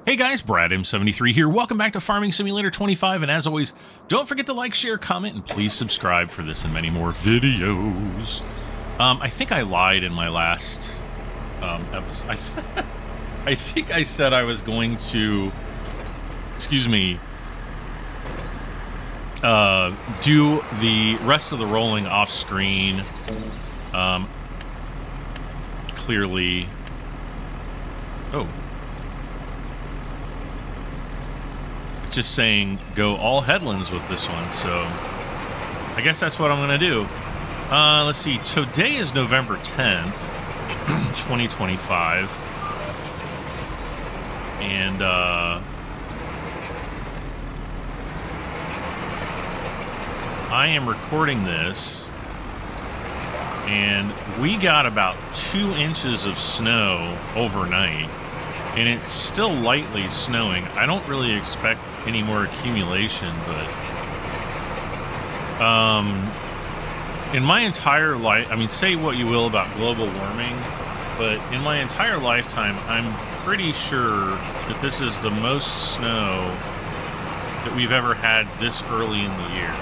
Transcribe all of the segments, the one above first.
Hey guys, Brad M73 here. Welcome back to Farming Simulator 25, and as always, don't forget to like, share, comment, and please subscribe for this and many more videos. I think I lied in my last episode. I think I said I was going to, do the rest of the rolling off screen. Clearly, just saying go all headlands with this one, so I guess that's what I'm gonna do. Let's see, today is November 10th 2025, and I am recording this, and we got about 2 inches of snow overnight, and it's still lightly snowing. I don't really expect any more accumulation, but in my entire life, I mean, say what you will about global warming, but in my entire lifetime, I'm pretty sure that this is the most snow that we've ever had this early in the year.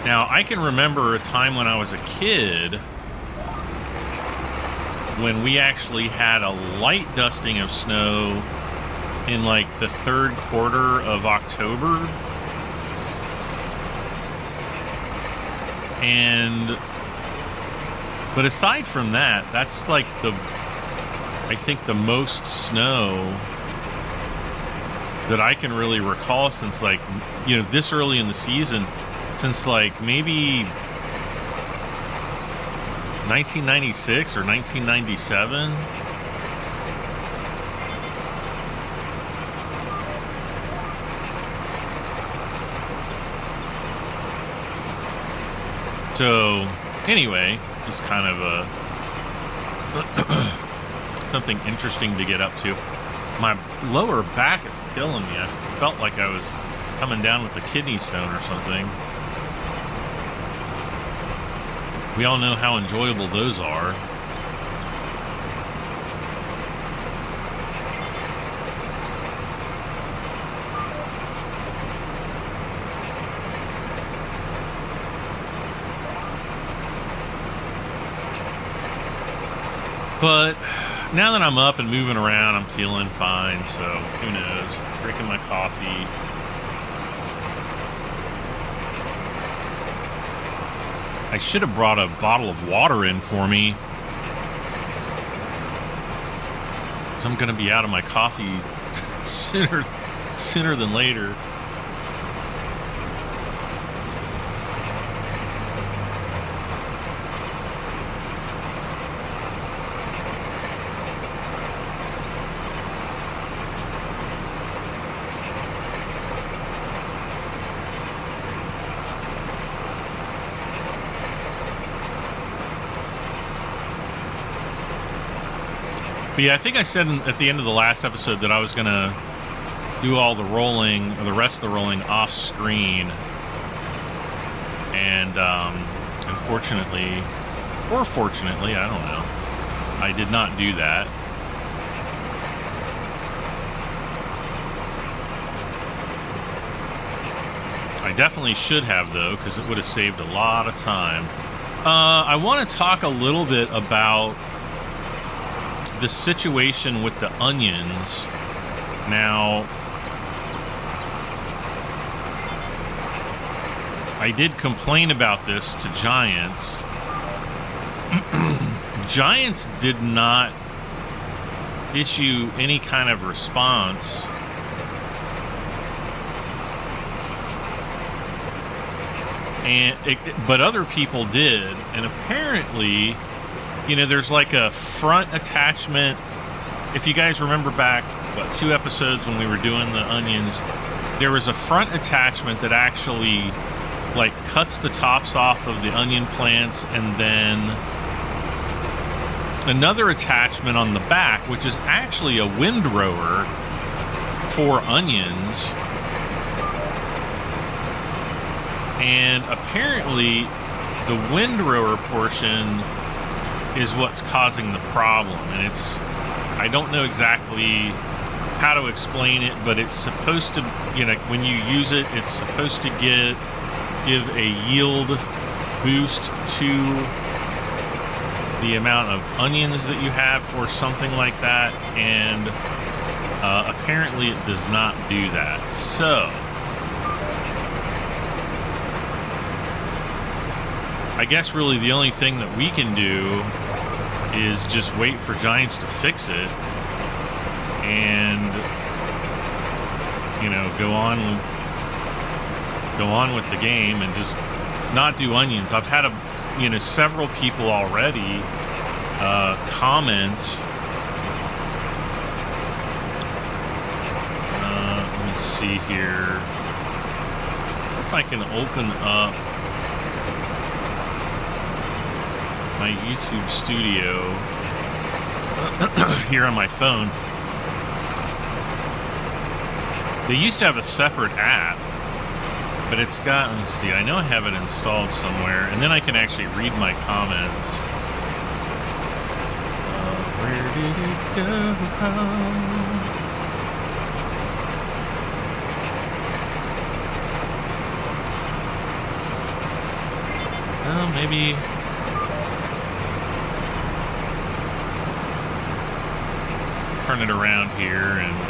Now, I can remember a time when I was a kid when we actually had a light dusting of snow in like the third quarter of October. But aside from that, that's like I think the most snow that I can really recall since, like, you know, this early in the season. Since like maybe 1996 or 1997. So anyway, just kind of something interesting to get up to. My lower back is killing me. I felt like I was coming down with a kidney stone or something. We all know how enjoyable those are. But now that I'm up and moving around, I'm feeling fine, so who knows? Drinking my coffee. I should have brought a bottle of water in for me, because I'm going to be out of my coffee sooner than later. But yeah, I think I said at the end of the last episode that I was going to do all the rolling, or the rest of the rolling, off screen. And unfortunately, or fortunately, I don't know, I did not do that. I definitely should have, though, because it would have saved a lot of time. I want to talk a little bit about the situation with the onions. Now, I did complain about this to Giants. Giants did not issue any kind of response. But other people did, and apparently, you know, there's like a front attachment. If you guys remember back, 2 episodes when we were doing the onions, there was a front attachment that actually like cuts the tops off of the onion plants and then another attachment on the back, which is actually a windrower for onions. And apparently the windrower portion is what's causing the problem. And it's, I don't know exactly how to explain it, but it's supposed to, you know, when you use it, it's supposed to give a yield boost to the amount of onions that you have or something like that. And apparently it does not do that. So I guess really the only thing that we can do is just wait for Giants to fix it and, you know, go on with the game and just not do onions. I've had several people already comment. Let me see here if I can open up my YouTube studio here on my phone. They used to have a separate app, but it's got, let me see, I know I have it installed somewhere, and then I can actually read my comments. Where did it go? Well, maybe turn it around here and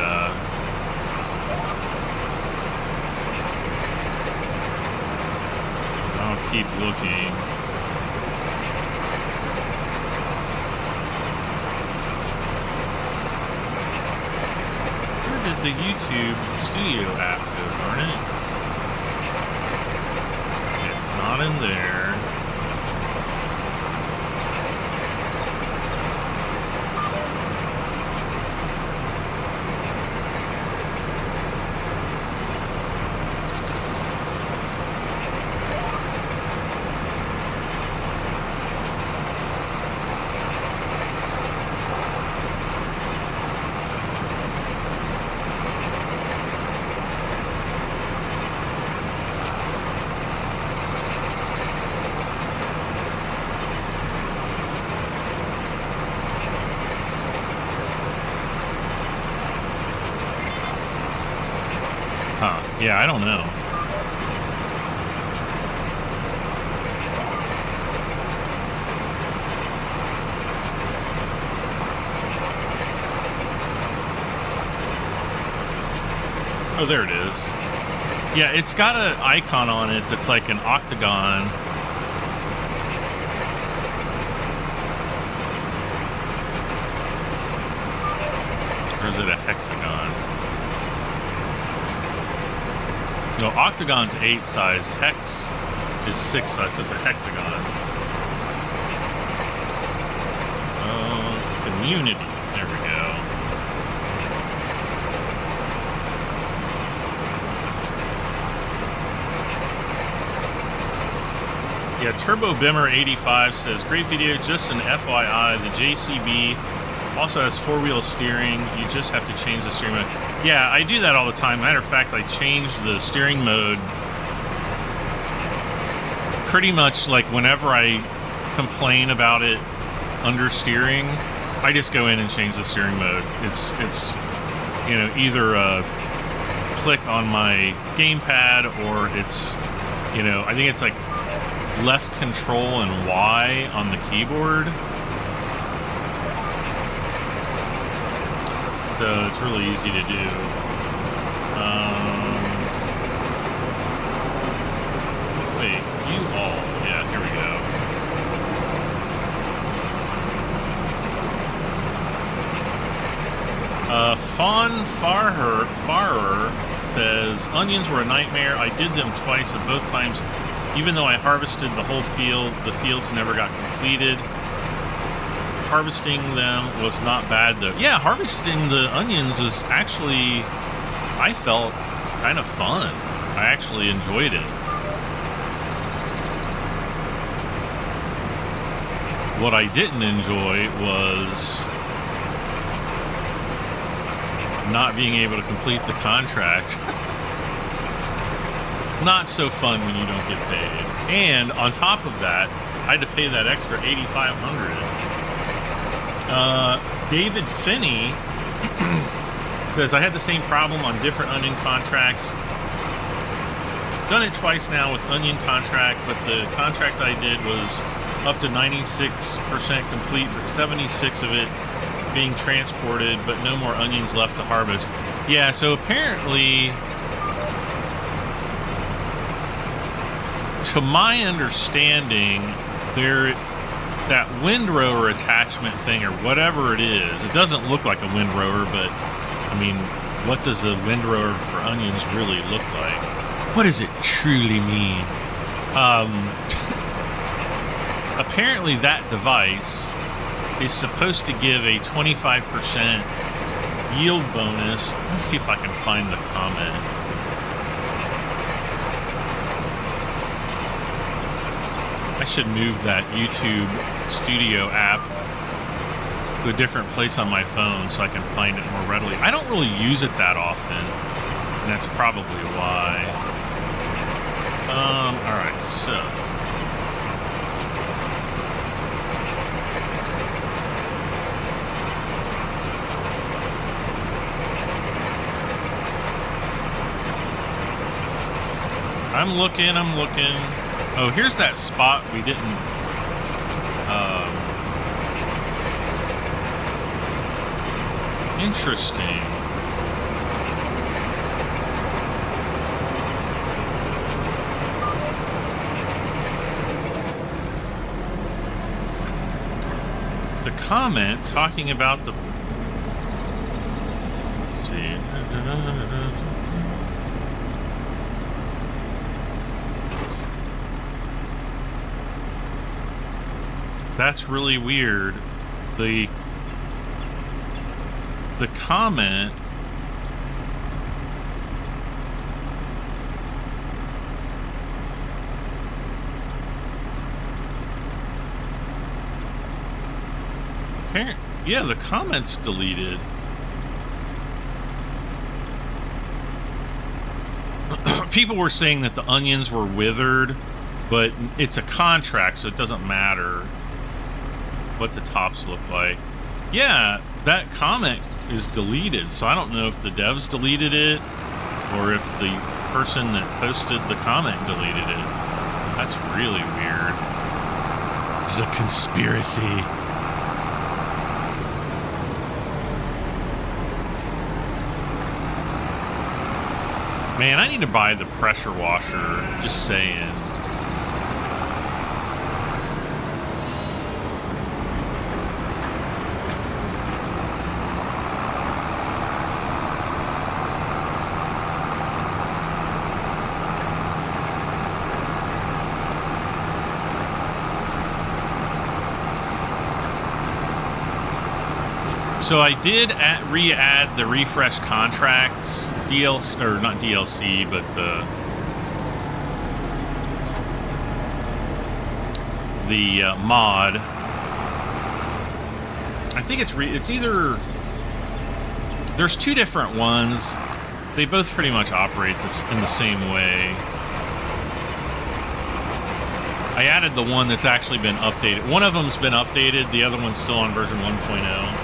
I'll keep looking. Where did the YouTube Studio app go, darn it? It's not in there. Yeah, I don't know. Oh, there it is. Yeah, it's got an icon on it that's like an octagon. Or is it a hexagon? No, octagon's 8 size, hex is 6 size, so it's a hexagon. Community, there we go. Yeah, Turbo Bimmer 85 says, great video, just an FYI, the JCB also has 4-wheel steering, you just have to change the steering mode. Yeah, I do that all the time. Matter of fact, I change the steering mode pretty much like whenever I complain about it understeering, I just go in and change the steering mode. It's you know, either a click on my gamepad or it's, you know, I think it's like left control and Y on the keyboard. So it's really easy to do. Wait, you all. Yeah, here we go. Fawn Farer says, onions were a nightmare. I did them twice, and both times, even though I harvested the whole field, the fields never got completed. Harvesting them was not bad though. Yeah, harvesting the onions is actually, I felt kind of fun. I actually enjoyed it. What I didn't enjoy was not being able to complete the contract. Not so fun when you don't get paid. And on top of that, I had to pay that extra $8,500. David Finney, because I had the same problem on different onion contracts. Done it twice now with onion contract, but the contract I did was up to 96% complete, but 76 of it being transported, but no more onions left to harvest. Yeah, so apparently, to my understanding, that windrower attachment thing, or whatever it is, it doesn't look like a windrower, but I mean, what does a windrower for onions really look like? What does it truly mean? Apparently that device is supposed to give a 25% yield bonus. Let me see if I can find the comment. I should move that YouTube Studio app to a different place on my phone so I can find it more readily. I don't really use it that often, and that's probably why. Alright, so I'm looking. Oh, here's that spot we didn't, interesting. The comment talking about the, let's see. That's really weird. The comment yeah, the comment's deleted. People were saying that the onions were withered, but it's a contract, so it doesn't matter what the tops look like. Yeah, that comment is deleted, so I don't know if the devs deleted it or if the person that posted the comment deleted it. That's really weird. It's a conspiracy. Man, I need to buy the pressure washer, just saying. So I did re-add the refresh contracts DLC, or not DLC, but the mod. I think it's either, there's two different ones. They both pretty much operate in the same way. I added the one that's actually been updated. One of them's been updated. The other one's still on version 1.0.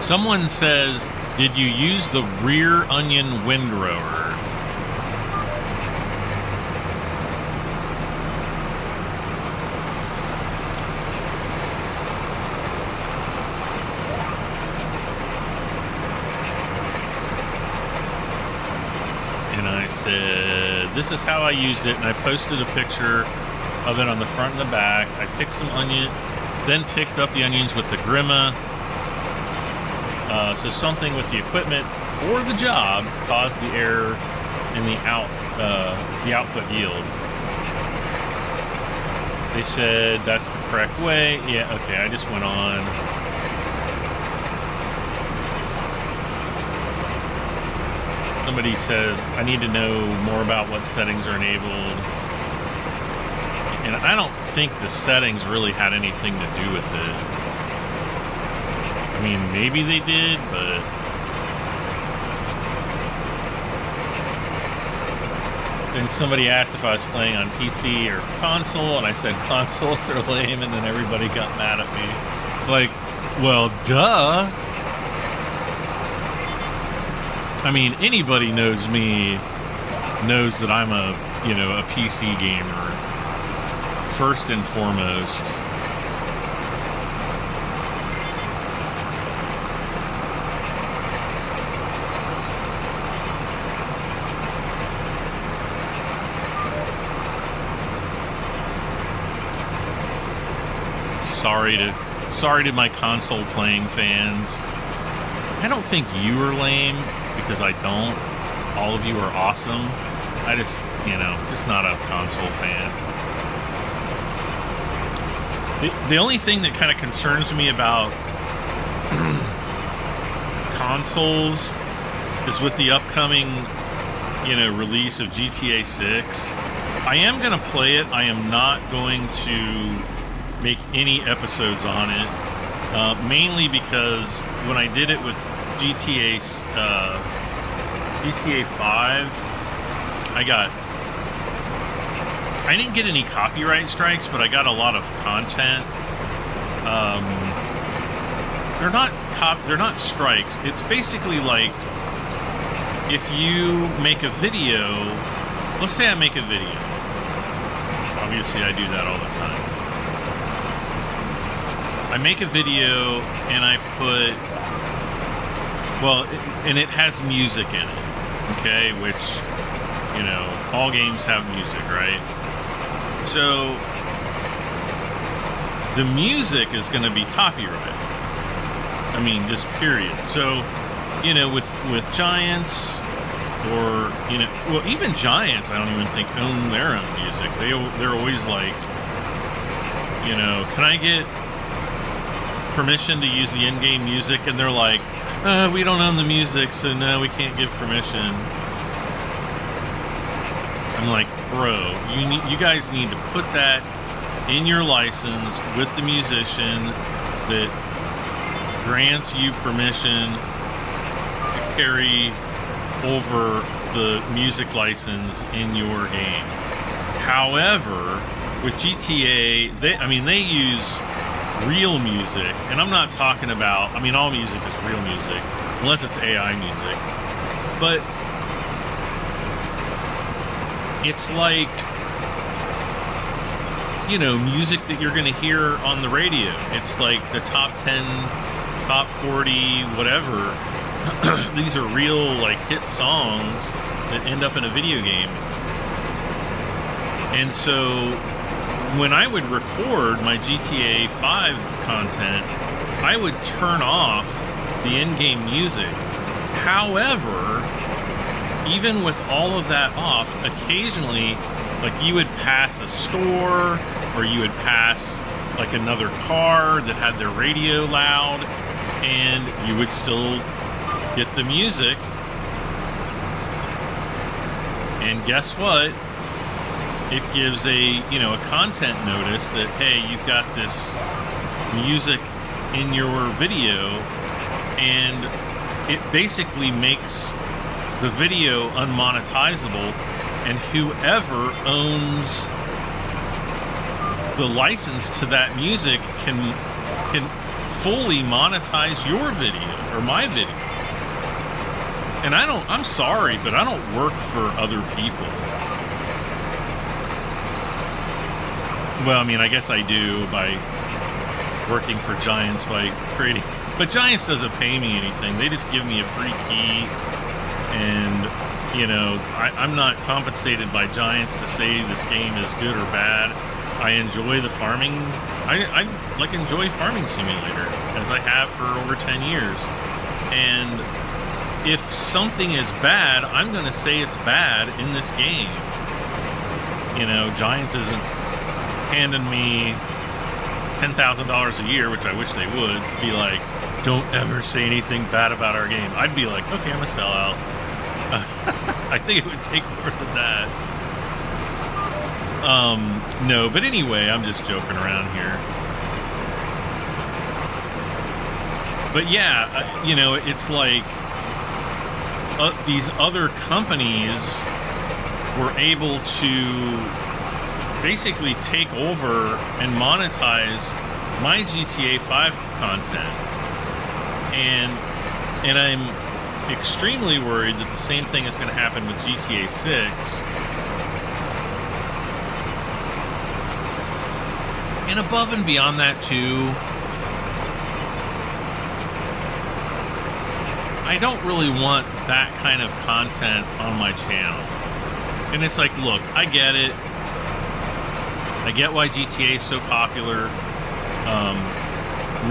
Someone says, did you use the rear onion windrower? And I said, this is how I used it, and I posted a picture of it on the front and the back. I picked some onion, then picked up the onions with the grima. So something with the equipment or the job caused the error in the output yield. They said that's the correct way. Yeah, okay, I just went on. Somebody says, I need to know more about what settings are enabled. And I don't think the settings really had anything to do with it. I mean, maybe they did, but... Then somebody asked if I was playing on PC or console, and I said consoles are lame, and then everybody got mad at me. Like, well, duh. I mean, anybody knows me knows that I'm a PC gamer, first and foremost. Sorry to my console playing fans. I don't think you are lame, because I don't. All of you are awesome. I just, just not a console fan. The only thing that kind of concerns me about consoles is with the upcoming, release of GTA 6. I am going to play it. I am not going to make any episodes on it, mainly because when I did it with GTA 5, I didn't get any copyright strikes, but I got a lot of content. They're not strikes. It's basically like if you make a video. Let's say I make a video. Obviously, I do that all the time. I make a video and I put, and it has music in it, okay? Which, all games have music, right? So, the music is going to be copyrighted. I mean, just period. So, with Giants, or, even Giants, I don't even think own their own music. They're always like, can I get permission to use the in-game music? And they're like, we don't own the music, so no, we can't give permission. I'm like, bro, you guys need to put that in your license with the musician that grants you permission to carry over the music license in your game. However, with GTA, they use real music, and I'm not talking about, all music is real music, unless it's AI music, but it's like, music that you're going to hear on the radio. It's like the top 10, top 40, whatever. These are real, like, hit songs that end up in a video game. And so when I would record my GTA 5 content, I would turn off the in-game music. However, even with all of that off, occasionally, like, you would pass a store, or you would pass, like, another car that had their radio loud, and you would still get the music. And guess what? It gives a content notice that, hey, you've got this music in your video, and it basically makes the video unmonetizable, and whoever owns the license to that music can fully monetize your video or my video. And I'm sorry, but I don't work for other people. Well, I guess I do by working for Giants, by creating, but Giants doesn't pay me anything. They just give me a free key, and I'm not compensated by Giants to say this game is good or bad. I enjoy the farming. I enjoy Farming Simulator, as I have for over 10 years. And if something is bad, I'm going to say it's bad in this game. Giants isn't handing me $10,000 a year, which I wish they would, to be like, don't ever say anything bad about our game, I'd be like, okay, I'm a sellout. I think it would take more than that. No, but anyway, I'm just joking around here. But yeah, you know, it's like these other companies were able to basically take over and monetize my GTA 5 content. And I'm extremely worried that the same thing is going to happen with GTA 6. And above and beyond that too, I don't really want that kind of content on my channel. And it's like, look, I get it. I get why GTA is so popular.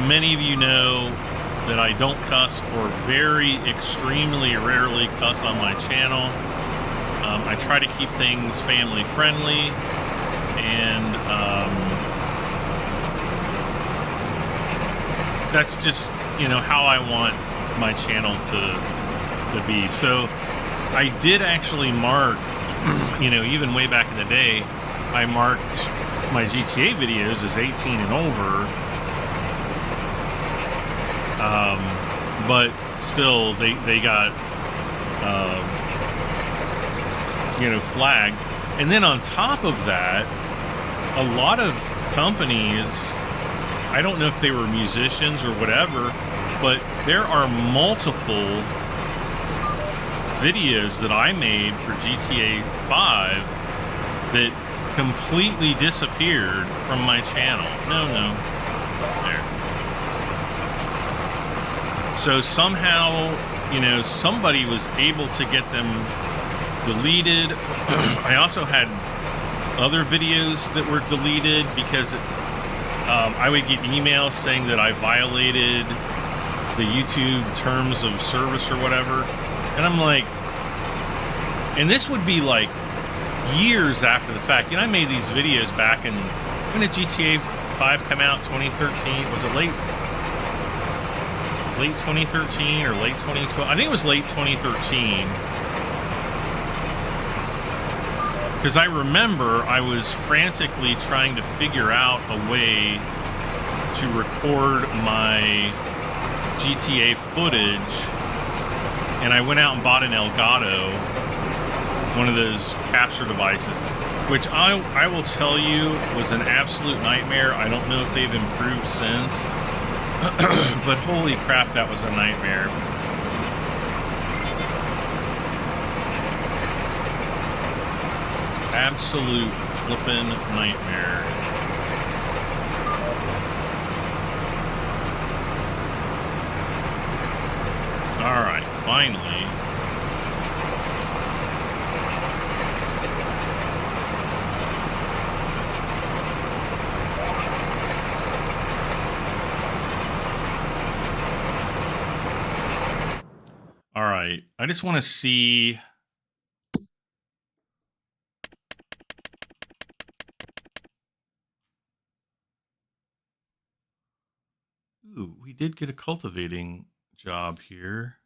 Many of you know that I don't cuss, or very extremely rarely cuss on my channel. I try to keep things family friendly, and that's just, you know, how I want my channel to be. So I did actually mark, you know, even way back in the day, I marked my GTA videos as 18 and over. But still, they got, you know, flagged. And then on top of that, a lot of companies, I don't know if they were musicians or whatever, but there are multiple videos that I made for GTA 5 that completely disappeared from my channel. No. There. So somehow, you know, somebody was able to get them deleted. I also had other videos that were deleted because I would get emails saying that I violated the YouTube terms of service or whatever. And I'm like, and this would be like years after the fact. You know, I made these videos back in, when did GTA 5 come out? 2013? Was it late 2013 or late 2012? I think it was late 2013. Because I remember I was frantically trying to figure out a way to record my GTA footage, and I went out and bought an Elgato, one of those capture devices, which I will tell you was an absolute nightmare. I don't know if they've improved since, but holy crap, that was a nightmare. Absolute flippin' nightmare. Alright, finally. Alright, I just want to see... Ooh, we did get a cultivating job here.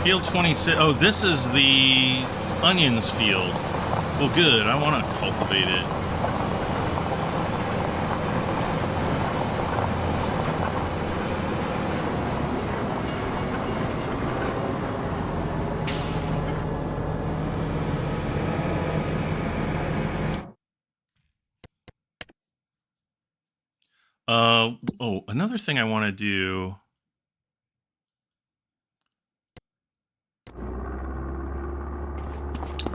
Field 26. Oh, this is the onions field. Well, good. I want to cultivate it. Oh, another thing I want to do.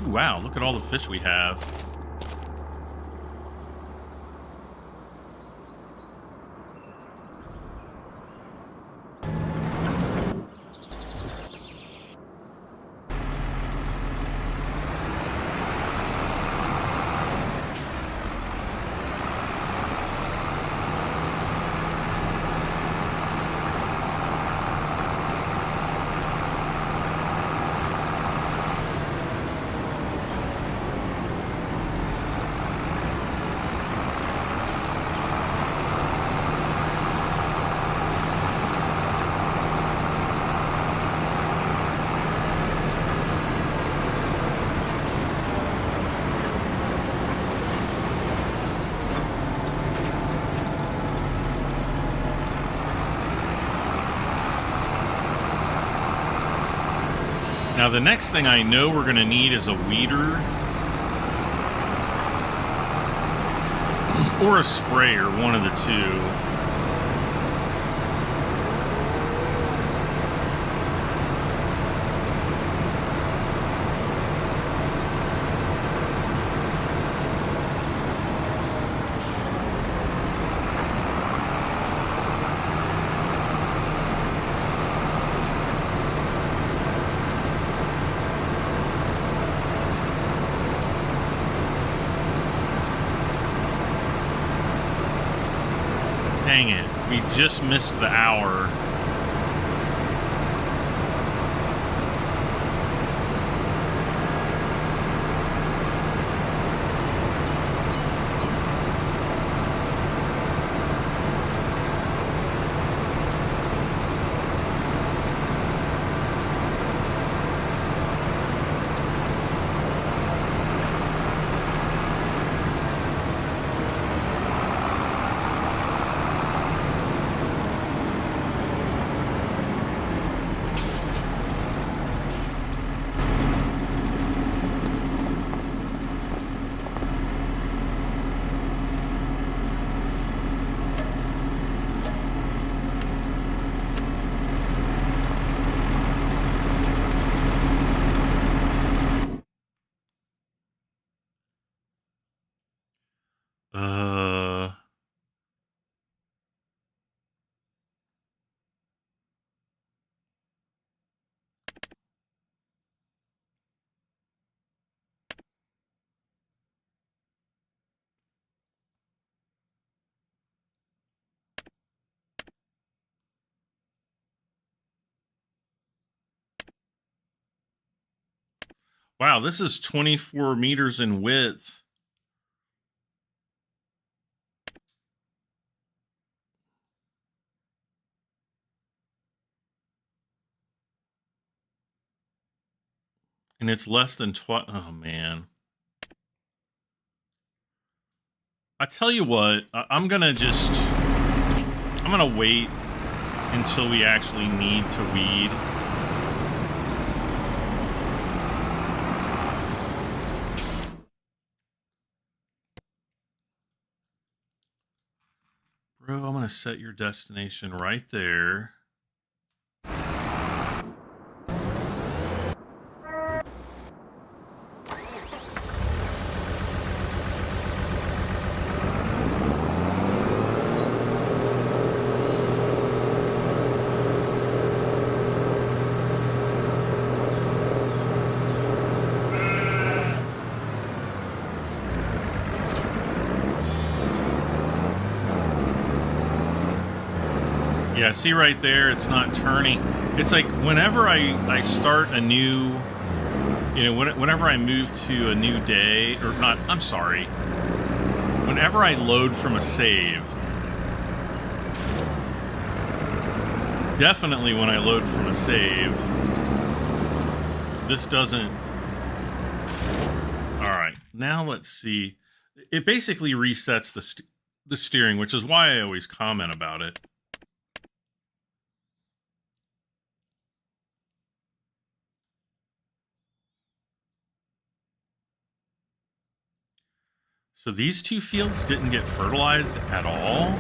Ooh, wow, look at all the fish we have. Now, the next thing I know we're going to need is a weeder. Or a sprayer, one of the two. Dang it, we just missed the hour. Wow, this is 24 meters in width. And it's less than oh man. I tell you what, I'm gonna wait until we actually need to weed. Bro, I'm gonna set your destination right there. Yeah, see right there, it's not turning. It's like whenever I start a new, you know, whenever I move to a new day, or not, I'm sorry. Whenever I load from a save, definitely when I load from a save, this doesn't... All right, now let's see. It basically resets the steering, which is why I always comment about it. So these two fields didn't get fertilized at all?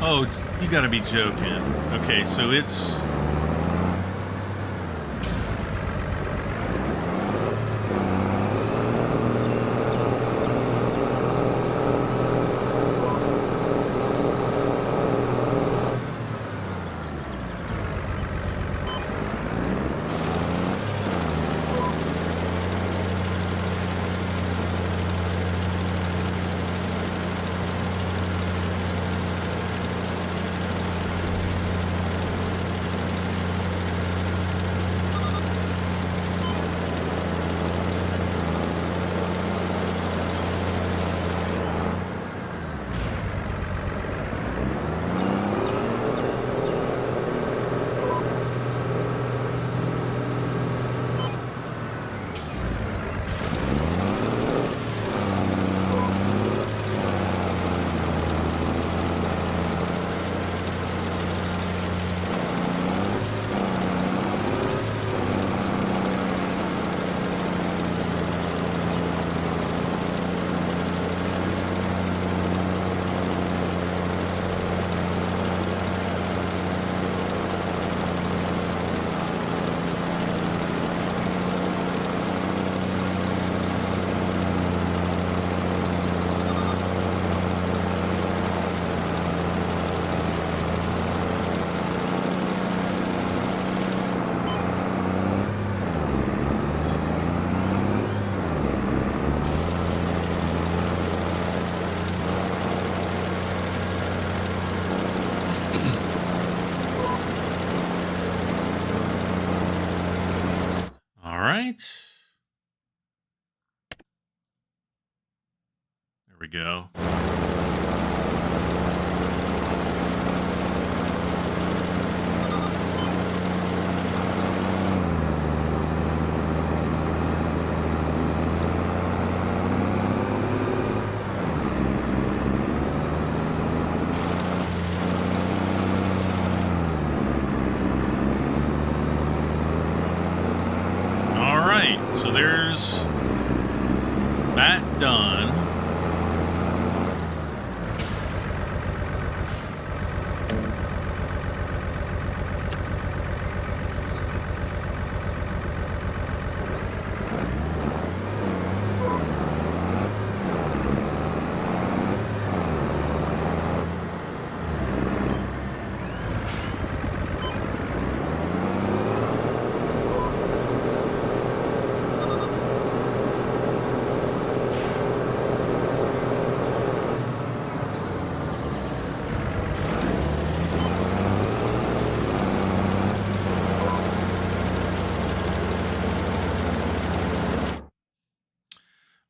Oh, you gotta be joking. Okay, so it's... Right. There we go. So there's that done.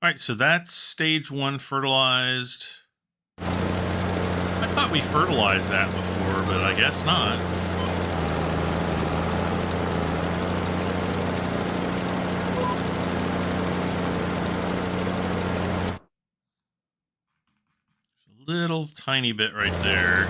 All right, so that's stage 1 fertilized. I thought we fertilized that before, but I guess not. There's a little tiny bit right there.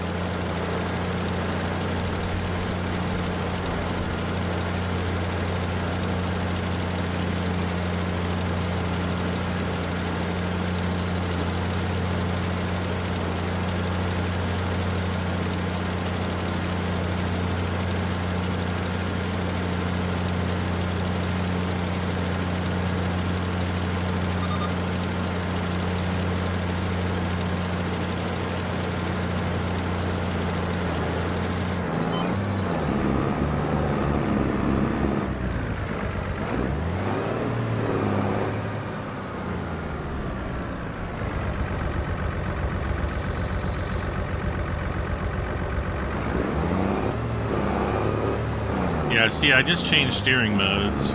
Yeah, see, I just changed steering modes.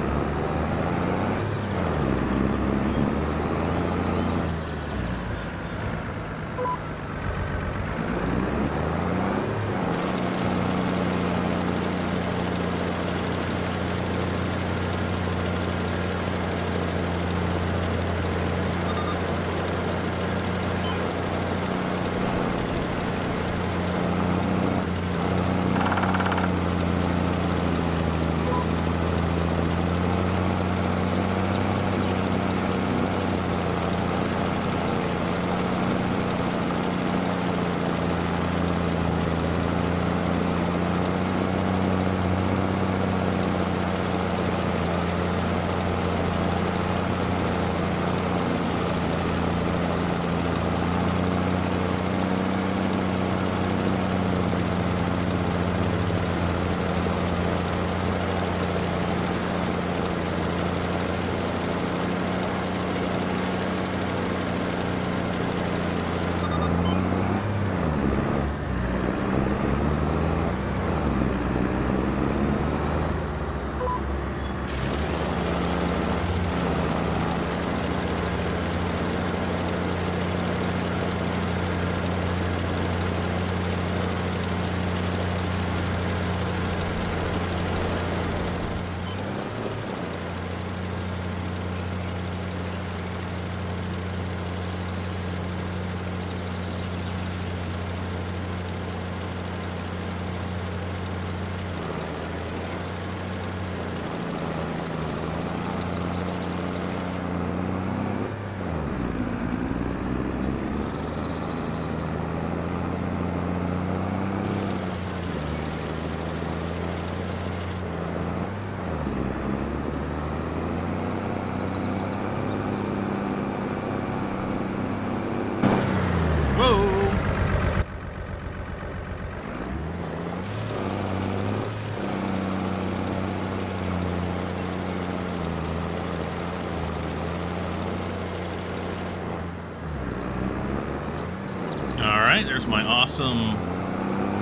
Alright, there's my awesome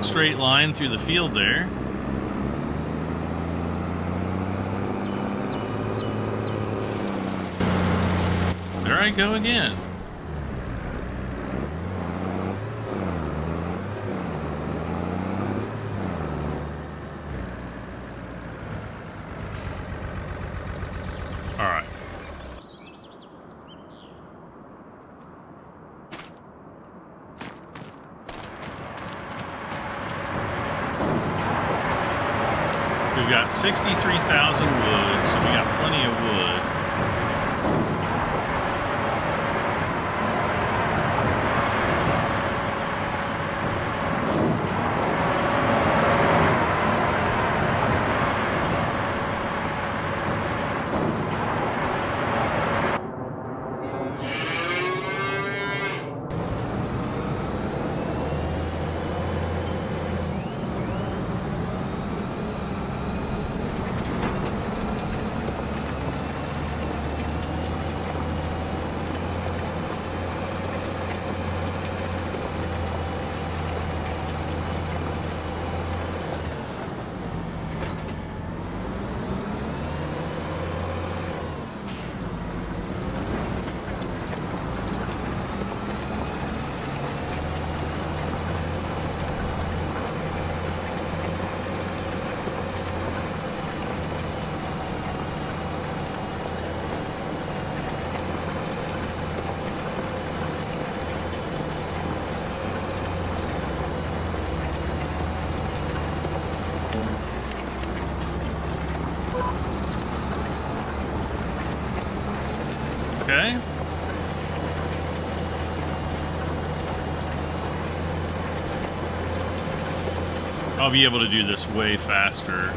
straight line through the field there. There I go again. Alright. We've got 63,000 wood, so we got plenty of wood. Okay. I'll be able to do this way faster.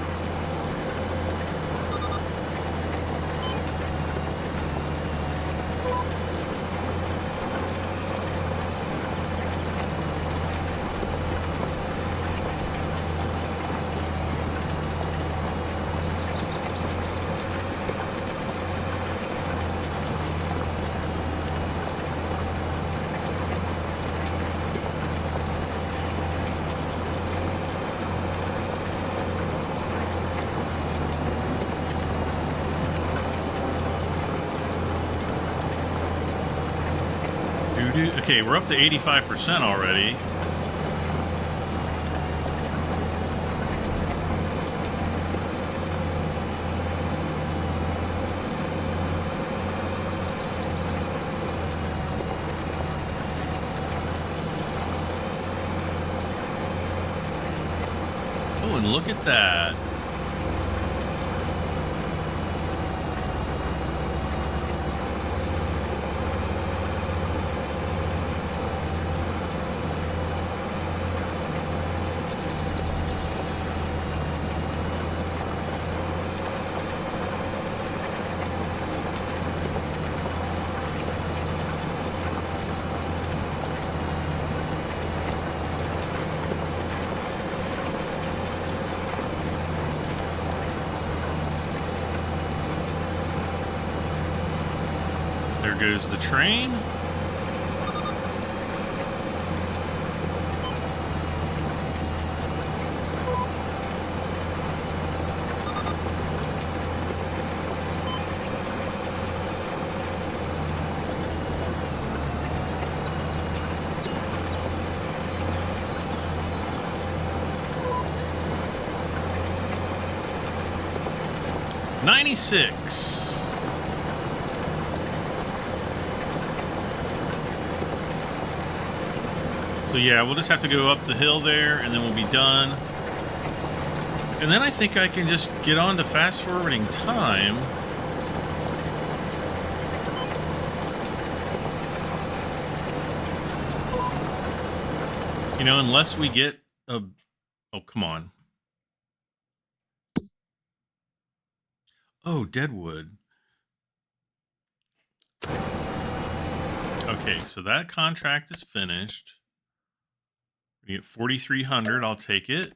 Okay, we're up to 85% already. Oh, and look at that. There goes the train. $96. So yeah, we'll just have to go up the hill there, and then we'll be done. And then I think I can just get on to fast forwarding time. You know, unless we get a... Oh, come on. Oh, Deadwood. Okay, so that contract is finished. We get 4,300. I'll take it.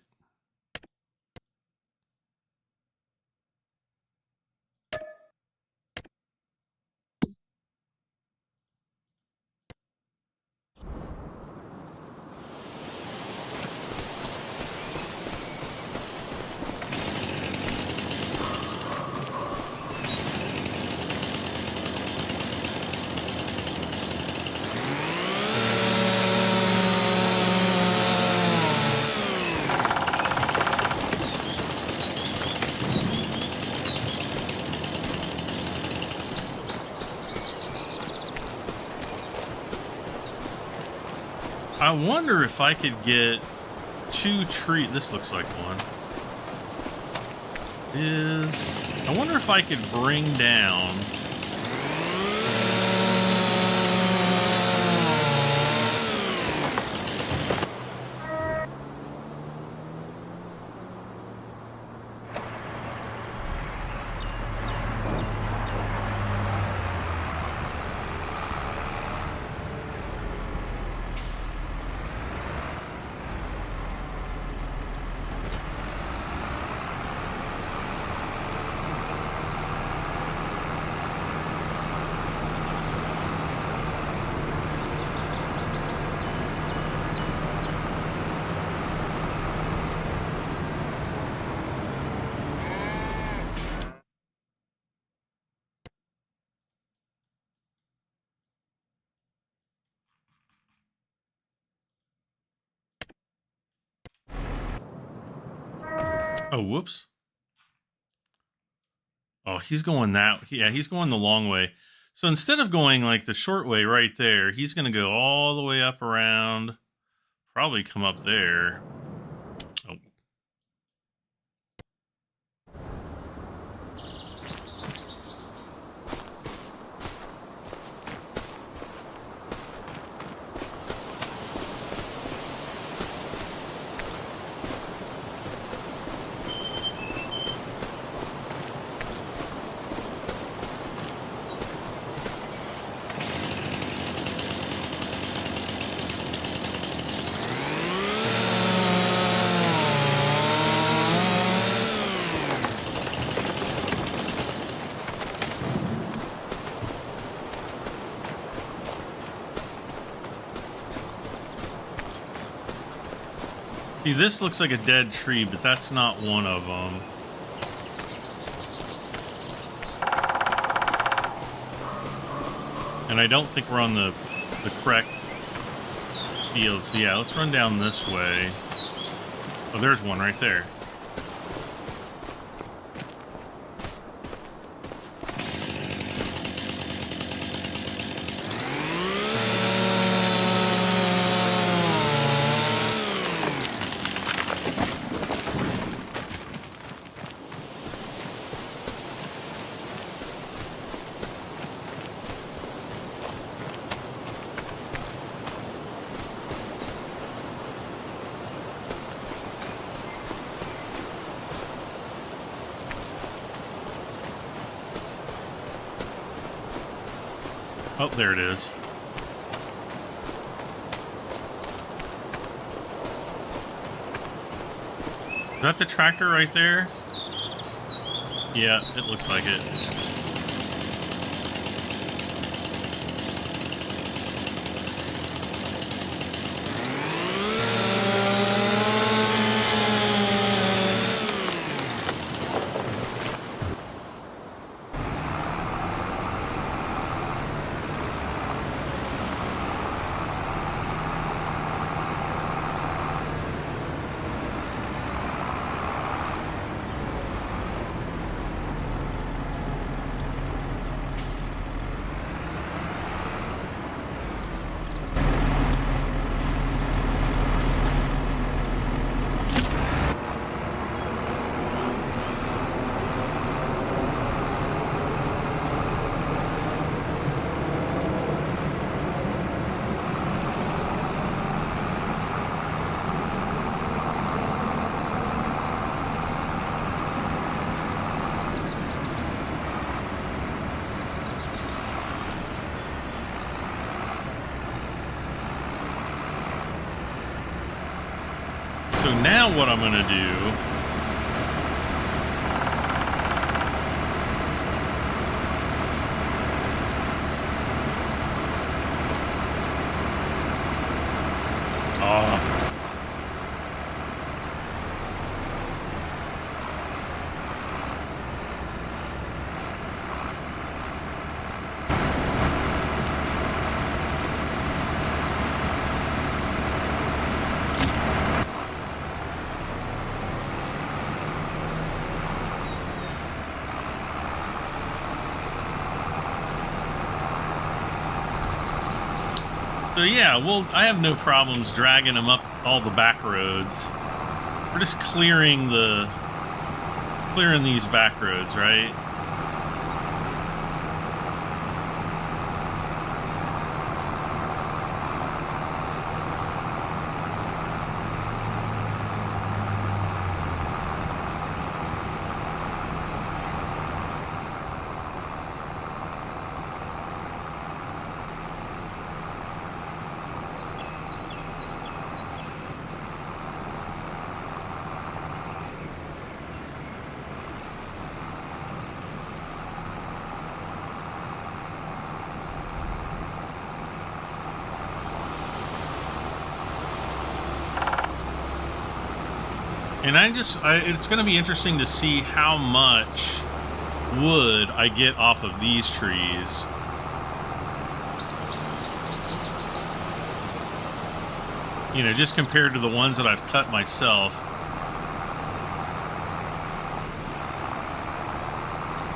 I wonder if I could get 2 trees. This looks like one. I wonder if I could bring down... Oh, whoops. Oh, he's going that... Yeah, he's going the long way. So instead of going like the short way right there, he's going to go all the way up around. Probably come up there. Oh. See, this looks like a dead tree, but that's not one of them. And I don't think we're on the correct field. So yeah, let's run down this way. Oh, there's one right there. Oh, there it is. Is that the tractor right there? Yeah, it looks like it. So now what I'm going to do So yeah, well, I have no problems dragging them up all the back roads. We're just clearing these back roads, right? And it's going to be interesting to see how much wood I get off of these trees. You know, just compared to the ones that I've cut myself.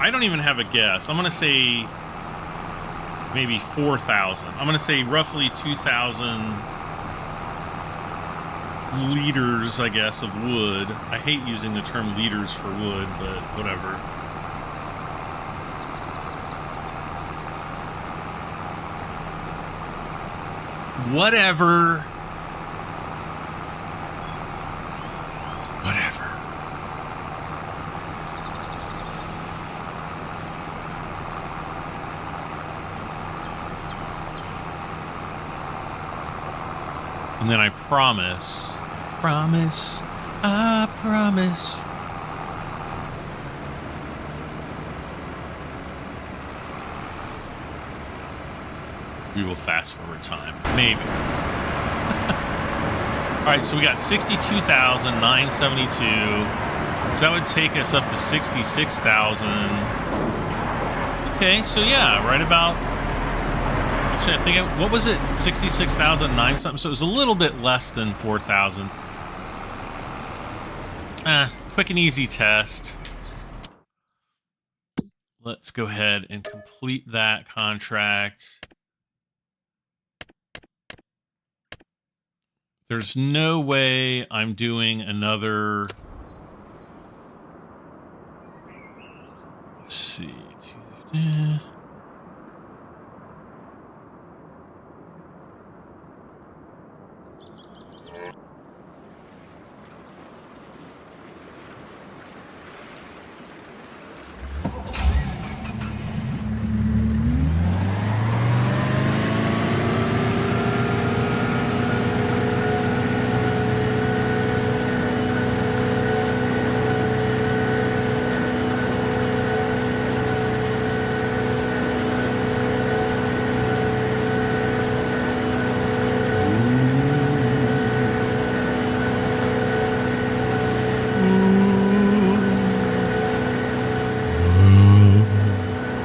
I don't even have a guess. I'm going to say maybe 4,000. I'm going to say roughly 2,000 liters, I guess, of wood. I hate using the term liters for wood, but whatever. Whatever. And then I promise, I promise. We will fast forward time. Maybe. right, so we got 62,972. So that would take us up to 66,000. Okay, so yeah, right about. Actually, I think what was it? 66,009 something. So it was a little bit less than 4,000. Quick and easy test. Let's go ahead and complete that contract. There's no way I'm doing another. Let's see.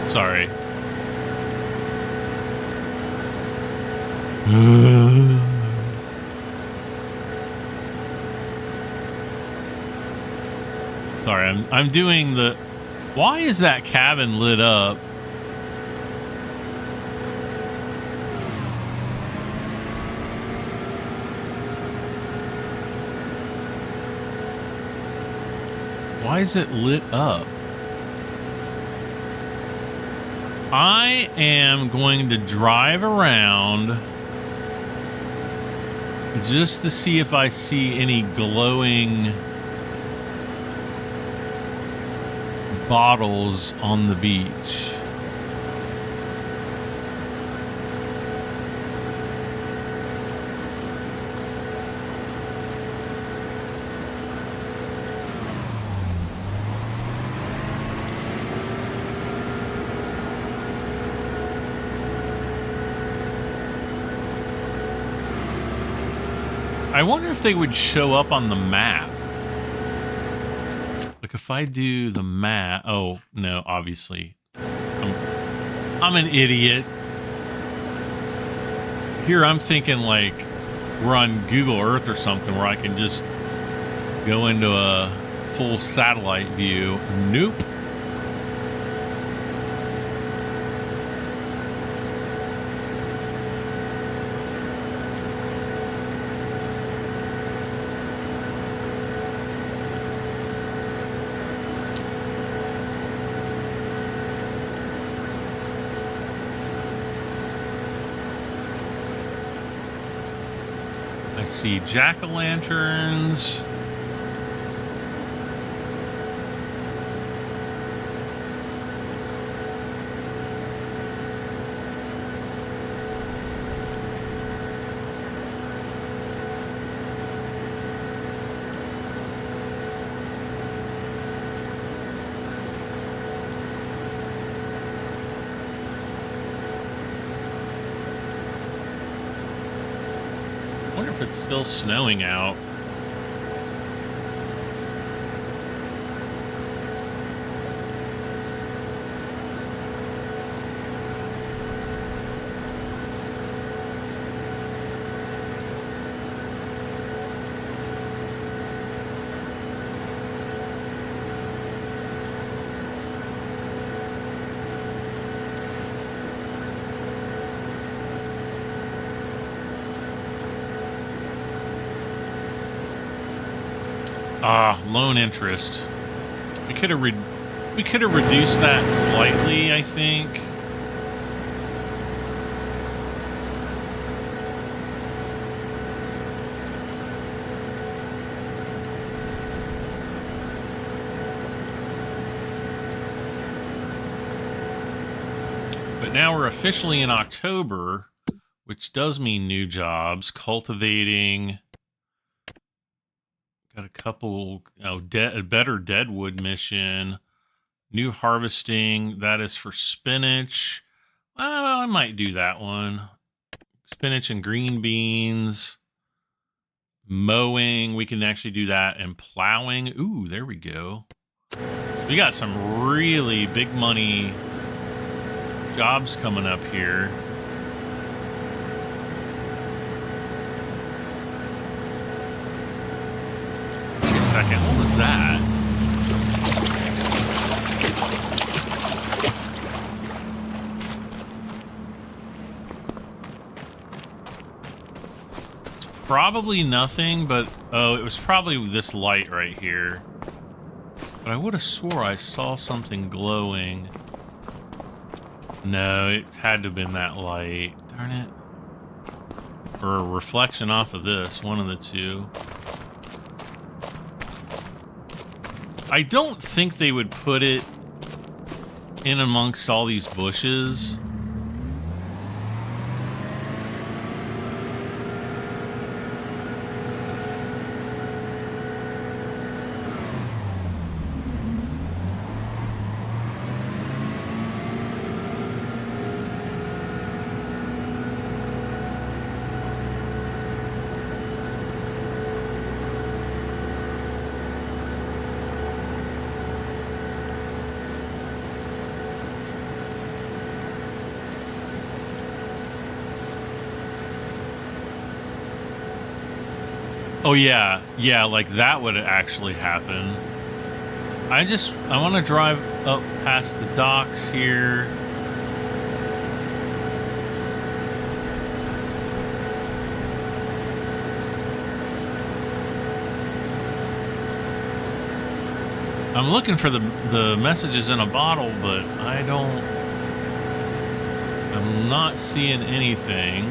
Sorry. Sorry, I'm doing the. Why is that cabin lit up? Why is it lit up? I am going to drive around just to see if I see any glowing bottles on the beach. I wonder if they would show up on the map. Like if I do the map. Oh, no, obviously. I'm an idiot. Here I'm thinking like we're on Google Earth or something where I can just go into a full satellite view. Nope. I see jack-o'-lanterns. I wonder if it's still snowing out. Loan interest. We could have reduced that slightly, I think. But now we're officially in October, which does mean new jobs. Cultivating. Got a couple, a better deadwood mission. New harvesting. That is for spinach. I might do that one. Spinach and green beans. Mowing, we can actually do that. And plowing. Ooh, there we go. We got some really big money jobs coming up here. Wait a second, what was that? It's probably nothing, but oh, it was probably this light right here. But I would have swore I saw something glowing. No, it had to have been that light. Darn it. Or a reflection off of this, one of the two. I don't think they would put it in amongst all these bushes. Oh yeah, yeah, like that would actually happen. I want to drive up past the docks here. I'm looking for the messages in a bottle, but I'm not seeing anything.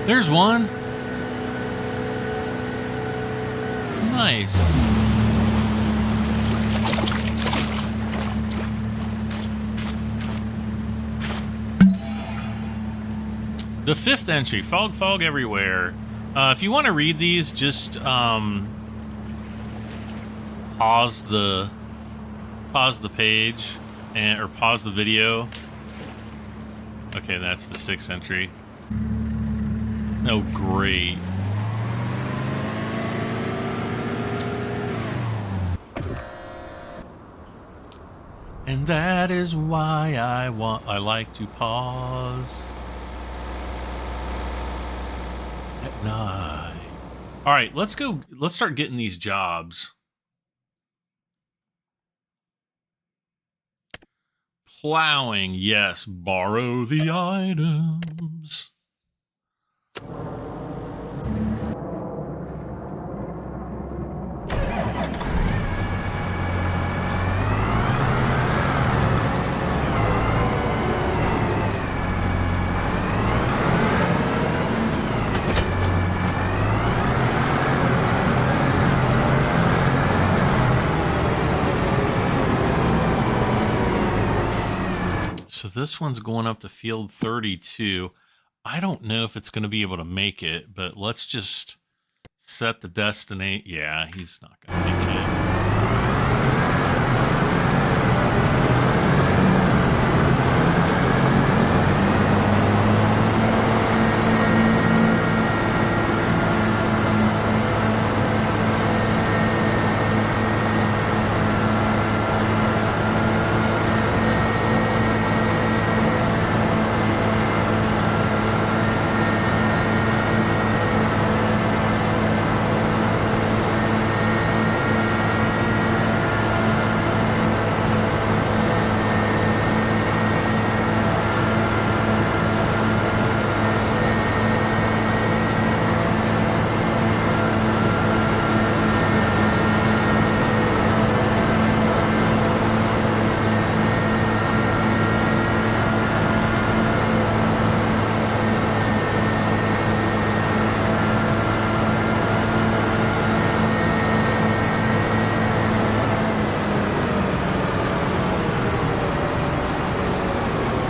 There's one. Nice. The fifth entry, fog everywhere. If you want to read these, just pause the page or pause the video. Okay, that's the sixth entry. Oh, great. And that is why I like to pause at night. All right, let's start getting these jobs. Plowing, yes, borrow the items. So this one's going up to field 32. I don't know if it's going to be able to make it, but let's just set the destination. Yeah, he's not going to make it.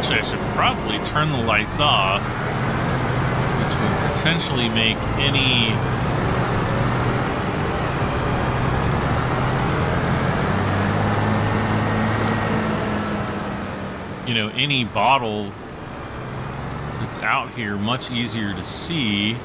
Actually, I should probably turn the lights off, which will potentially make any any bottle that's out here much easier to see.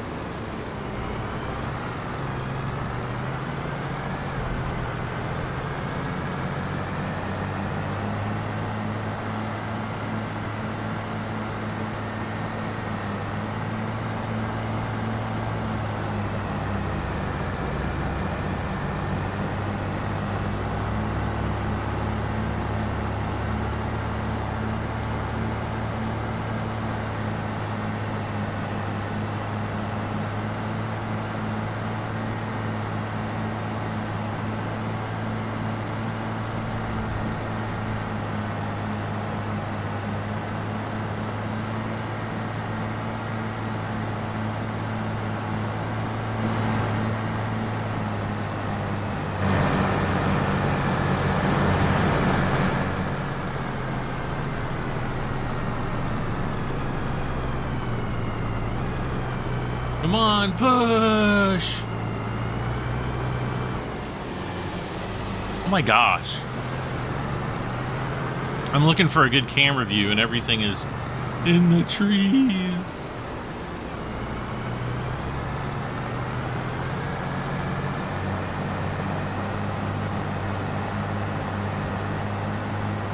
Come on, push! Oh my gosh. I'm looking for a good camera view and everything is in the trees.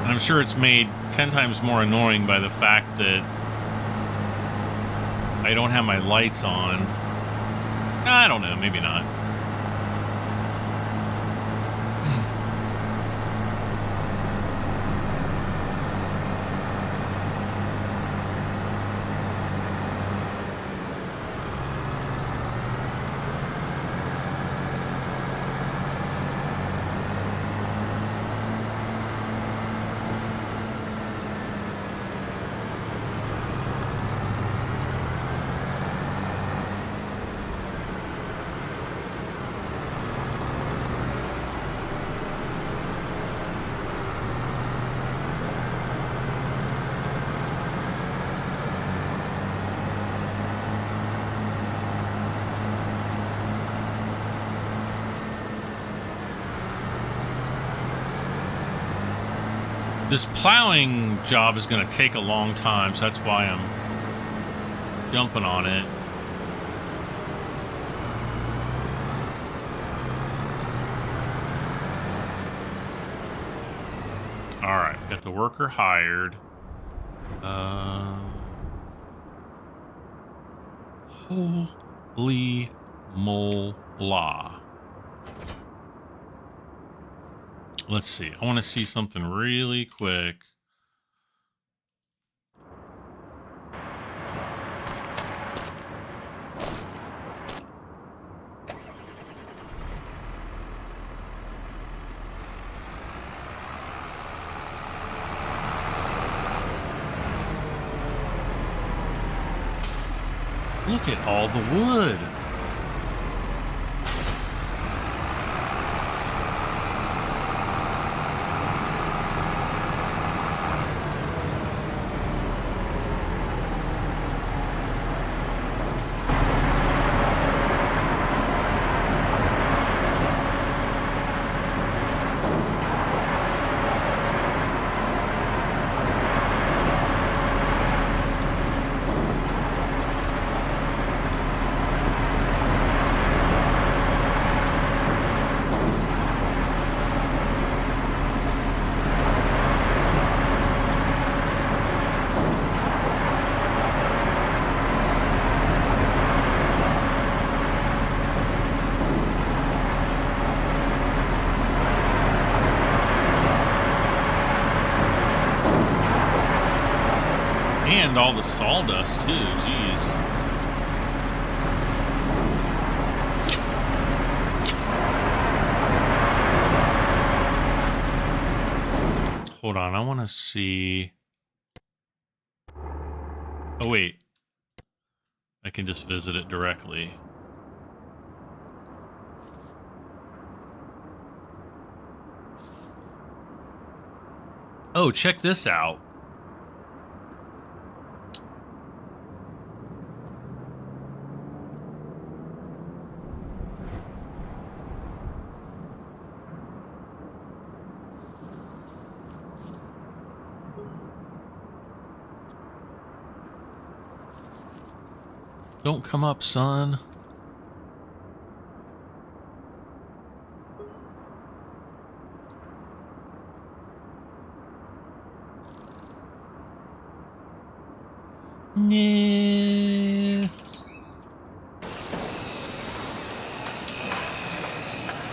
And I'm sure it's made 10 times more annoying by the fact that I don't have my lights on. I don't know, maybe not. This plowing job is going to take a long time, so that's why I'm jumping on it. All right, got the worker hired. Holy mola. Let's see. I want to see something really quick. Look at all the wood. And all the sawdust too, jeez. Hold on, I want to see. Oh wait, I can just visit it directly. Oh, check this out. Don't come up, son. Yeah.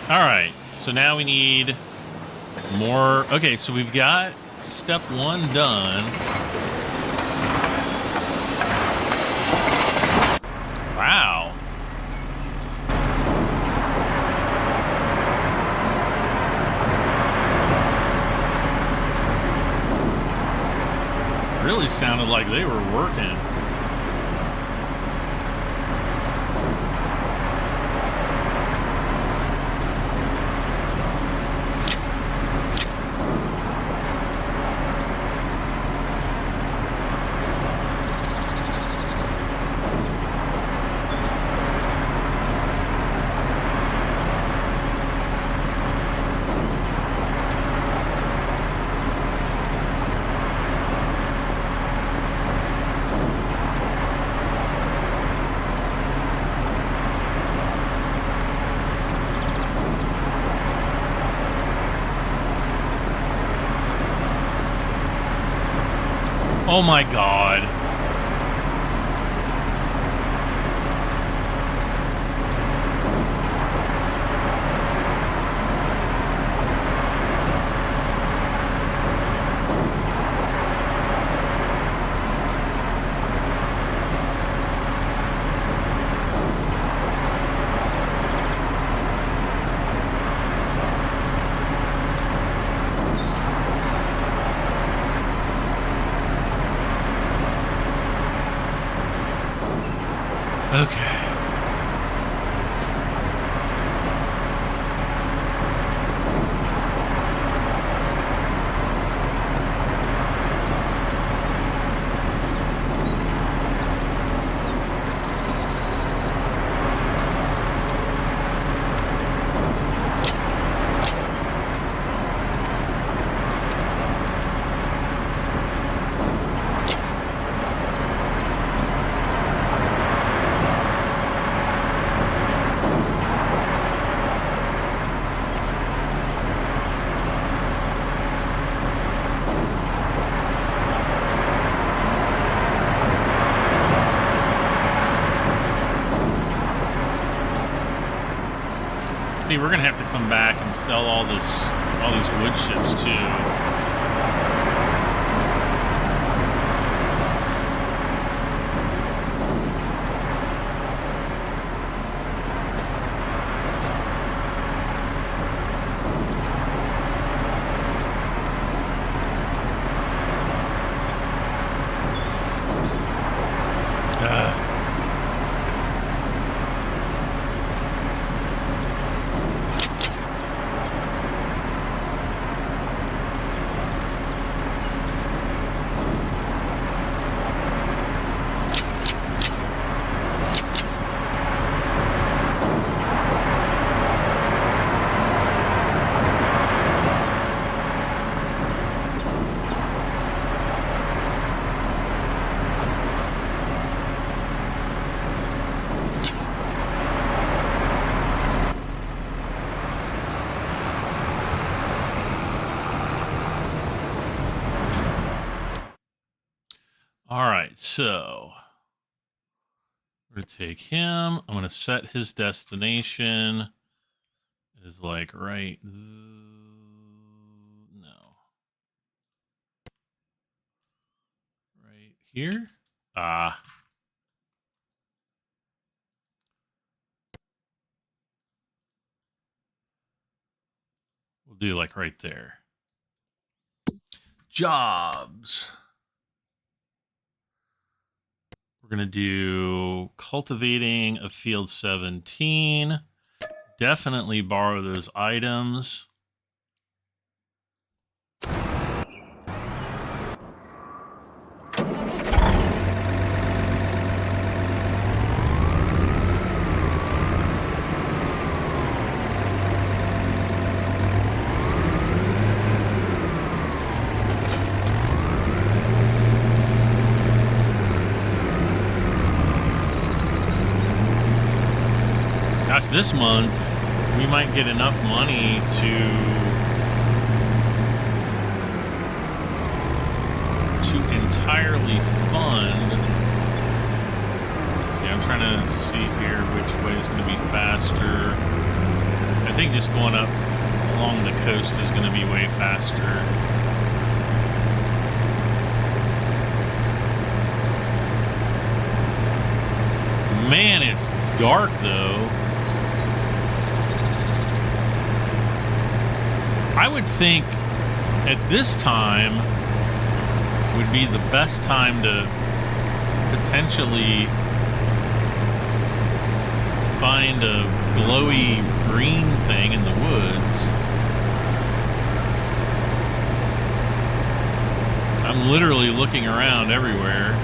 All right. So now we need more. Okay, so we've got step 1 done. Wow. Really sounded like they were working. Oh my God. Okay. We're gonna have to come back and sell all these wood chips too. All right, so we're gonna take him. I'm gonna set his destination is like right. No, right here. Ah. We'll do like right there. Jobs. We're going to do cultivating of field 17. Definitely borrow those items. this month we might get enough money to entirely fund. Let's see, I'm trying to see here which way is going to be faster. I think just going up along the coast is going to be way faster. Man, it's dark though. I would think at this time would be the best time to potentially find a glowy green thing in the woods. I'm literally looking around everywhere.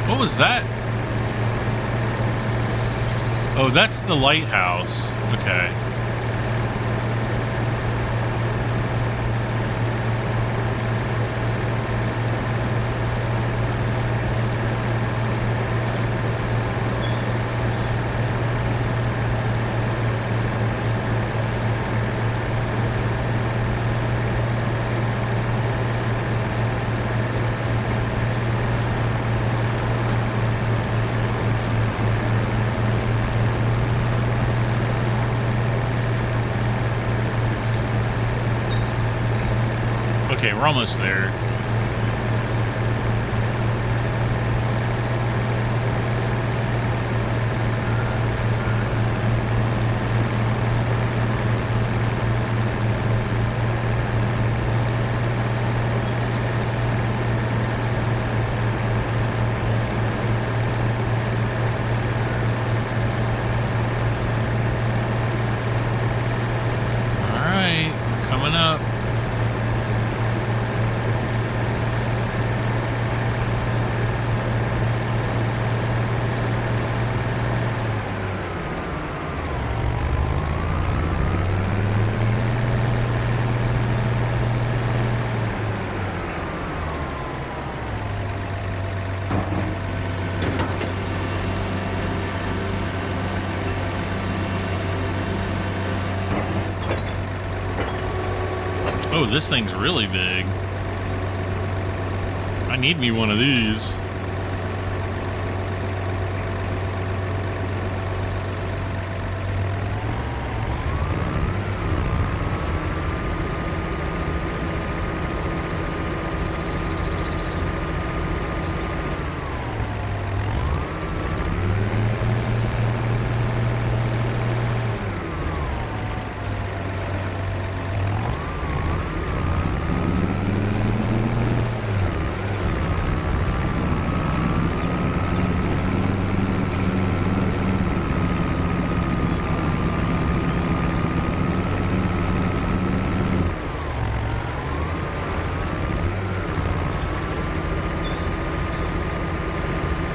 What was that? Oh, that's the lighthouse. Okay. Okay, we're almost there. All right, coming up. Oh, this thing's really big. I need me one of these.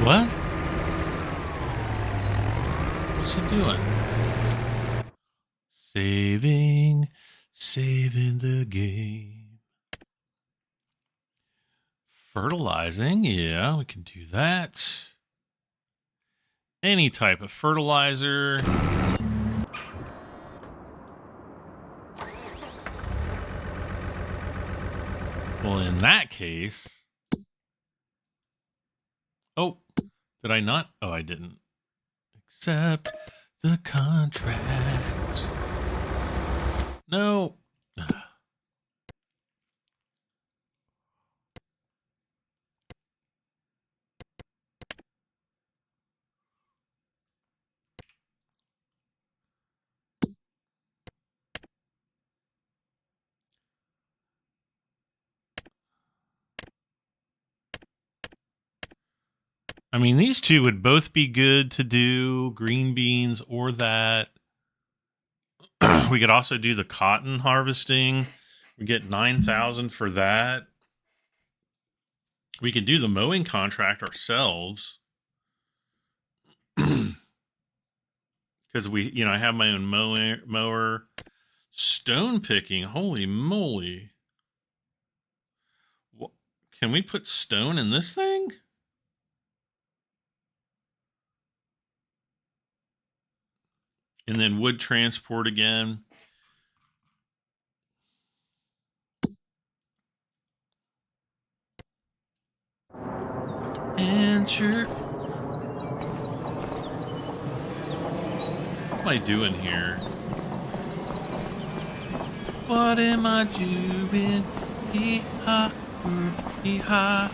What? What's he doing? Saving the game. Fertilizing, yeah, we can do that. Any type of fertilizer. We'll Well, in that case... Oh, did I not? Oh, I didn't. Accept the contract. No. I mean, these two would both be good to do, green beans or that. We could also do the cotton harvesting. We get 9,000 for that. We could do the mowing contract ourselves. Because I have my own mower. Stone picking, holy moly. What? Can we put stone in this thing? And then wood transport again. Enter. What am I doing here? What am I doing? Hee-ha, hee-ha.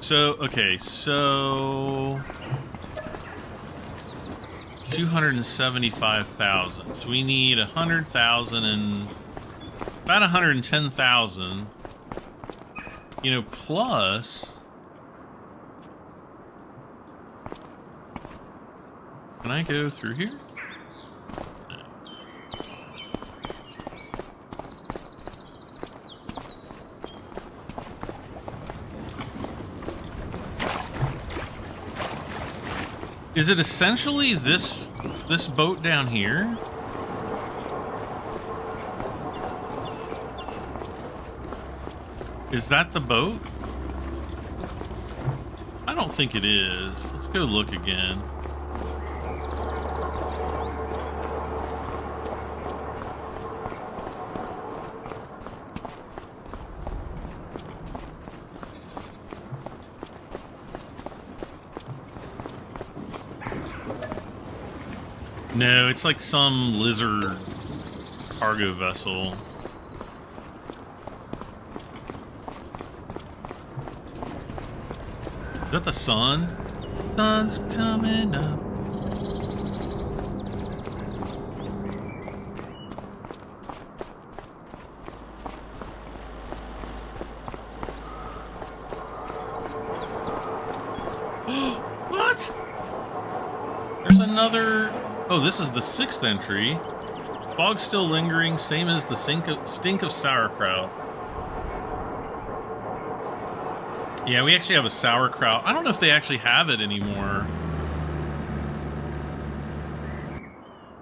So, okay, so 275,000. So we need 100,000 and about 110,000. Plus. Can I go through here? Is it essentially this boat down here? Is that the boat? I don't think it is. Let's go look again. No, it's like some lizard cargo vessel. Is that the sun? Sun's coming up. What? There's another... Oh, this is the 6th entry. Fog still lingering, same as the stink of sauerkraut. Yeah, we actually have a sauerkraut. I don't know if they actually have it anymore.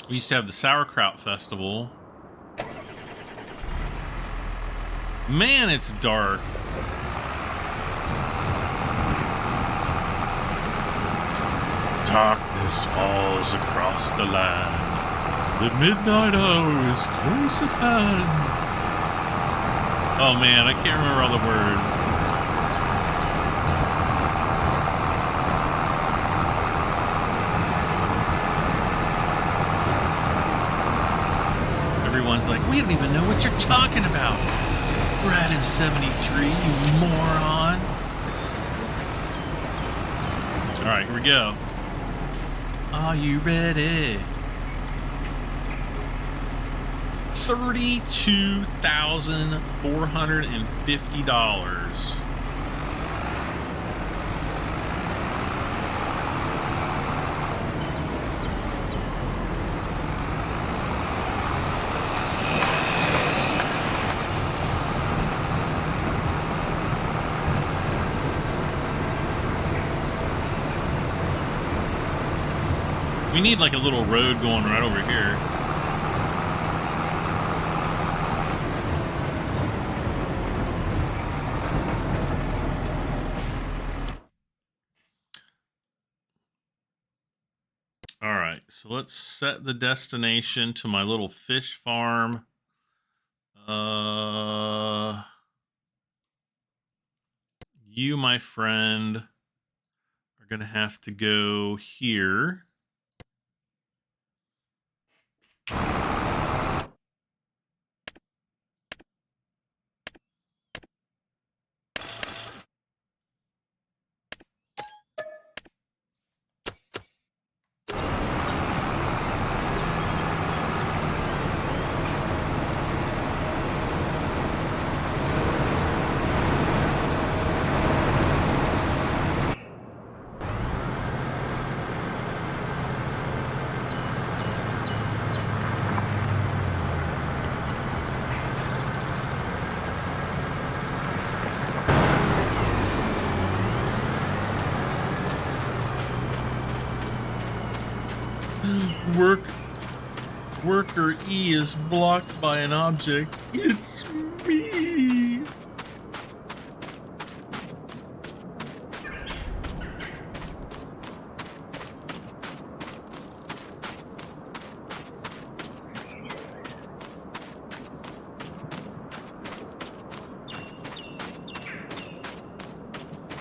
We used to have the sauerkraut festival. Man, it's dark. Darkness falls across the land. The midnight hour is close at hand. Oh man, I can't remember all the words. Everyone's like, we don't even know what you're talking about. Ep.13, you moron. Alright, here we go. Are you ready? $32,450. We need like a little road going right over here. All right, so let's set the destination to my little fish farm. You, my friend, are going to have to go here. Worker E is blocked by an object. It's me.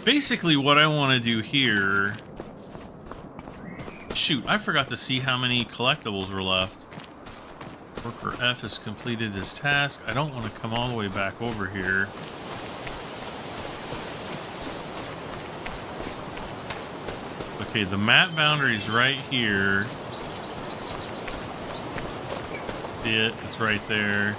Basically, what I want to do here... Shoot, I forgot to see how many collectibles were left. Worker F has completed his task. I don't want to come all the way back over here. Okay, the map boundary is right here. See it? It's right there.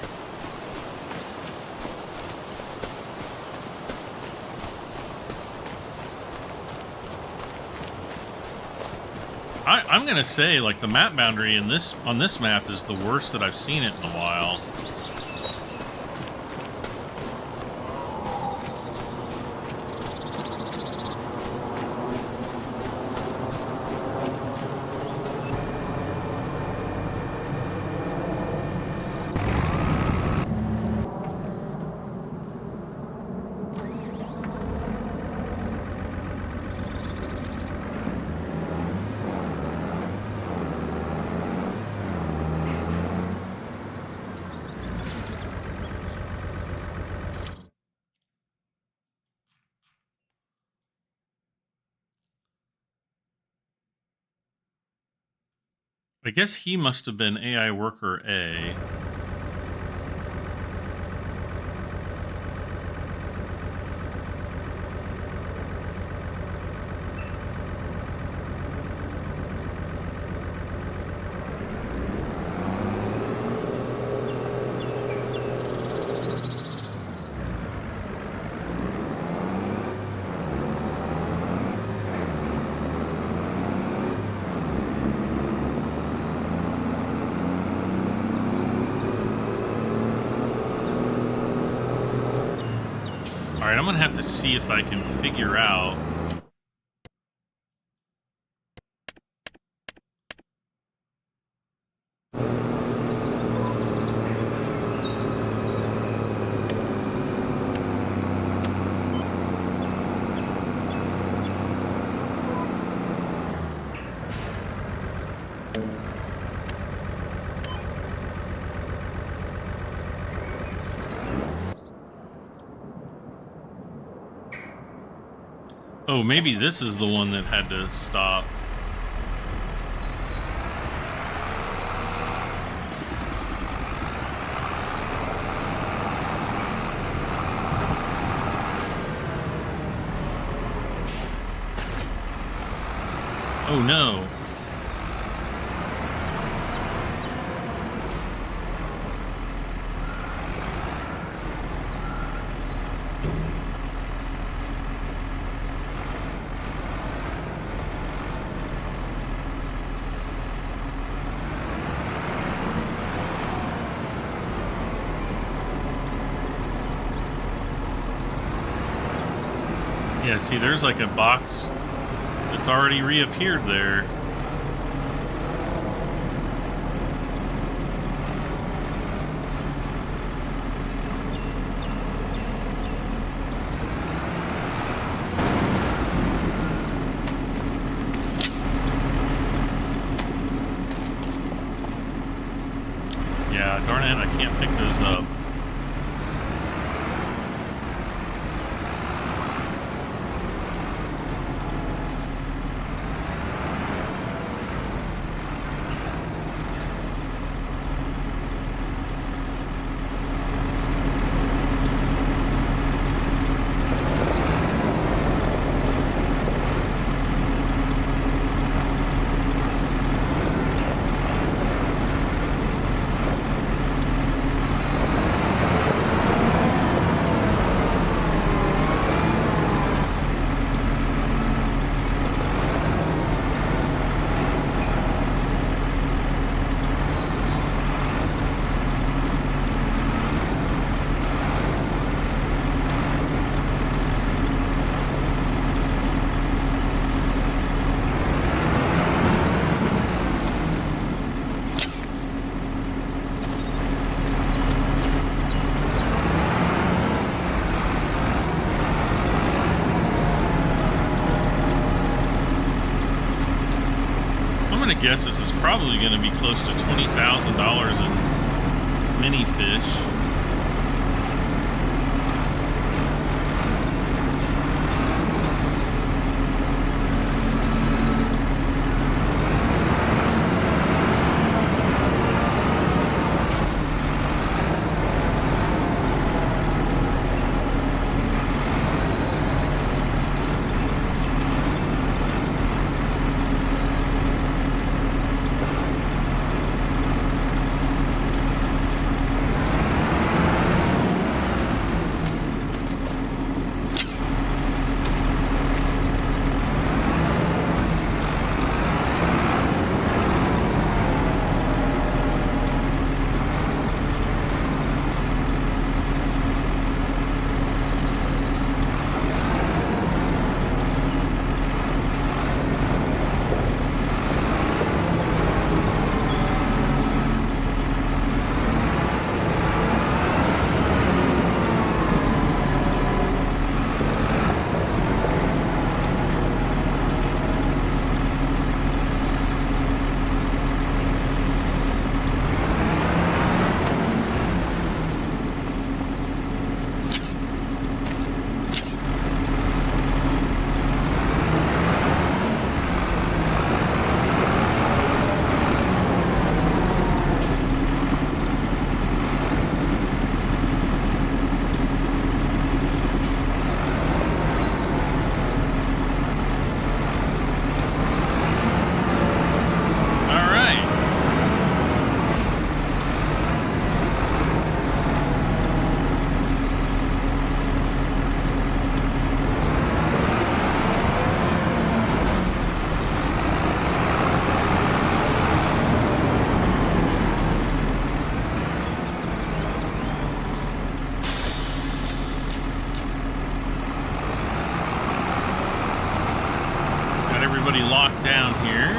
I'm gonna say, like, the map boundary on this map is the worst that I've seen it in a while. I guess he must have been AI Worker A. Alright, I'm gonna have to see if I can figure out... Oh, maybe this is the one that had to stop. Oh no. Yeah, see, there's like a box that's already reappeared there. can't pick those up. I guess this is probably going to be close to $20,000 in mini fish. Locked down here.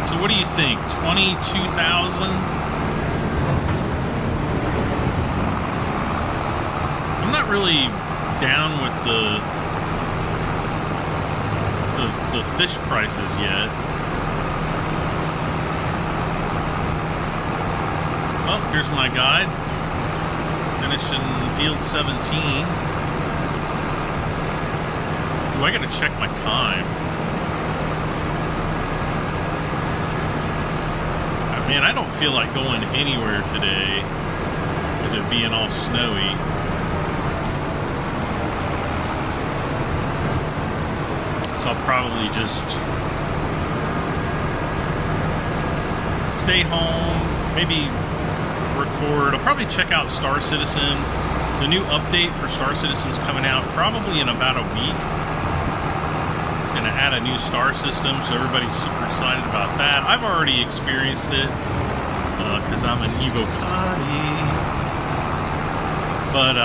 So what do you think? 22,000? I'm not really down with the fish prices yet. Well, here's my guide. Finishing field 17. Ooh, I gotta check my time. Man, I don't feel like going anywhere today with it being all snowy. So I'll probably just stay home, maybe record. I'll probably check out Star Citizen. The new update for Star Citizen's coming out probably in about a week. Gonna add a new star system, so everybody's super excited about that. I've already experienced it because I'm an Evocati. But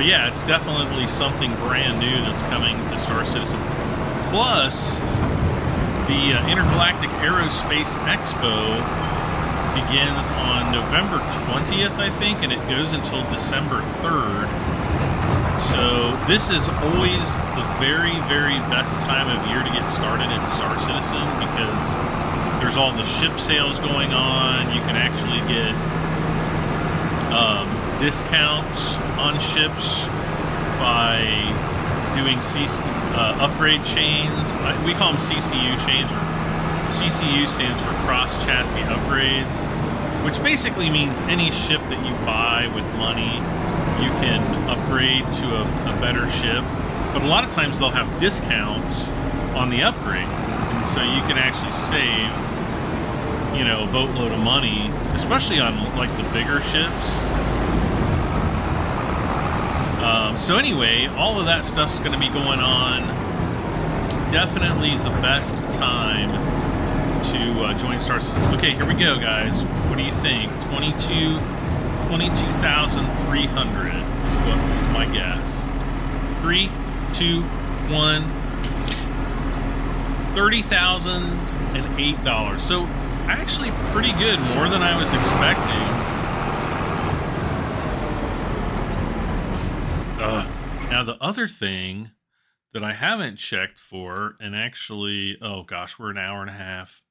yeah, it's definitely something brand new that's coming to Star Citizen. Plus, the Intergalactic Aerospace Expo begins on November 20th, I think, and it goes until December 3rd. So this is always the very, very best time of year to get started in Star Citizen because there's all the ship sales going on. You can actually get discounts on ships by doing upgrade chains. We call them CCU chains, or CCU stands for Cross Chassis Upgrades, which basically means any ship that you buy with money, you can upgrade to a better ship. But a lot of times they'll have discounts on the upgrades, and so you can actually save, you know, a boatload of money, especially on like the bigger ships. So anyway, all of that stuff's going to be going on. Definitely the best time to join Star Citizen. Okay, here we go, guys. What do you think? 22,300 is my guess. 3, 2, 1. $30,008. So actually pretty good, more than I was expecting. Now the other thing that I haven't checked for, and actually, oh gosh, we're an hour and a half.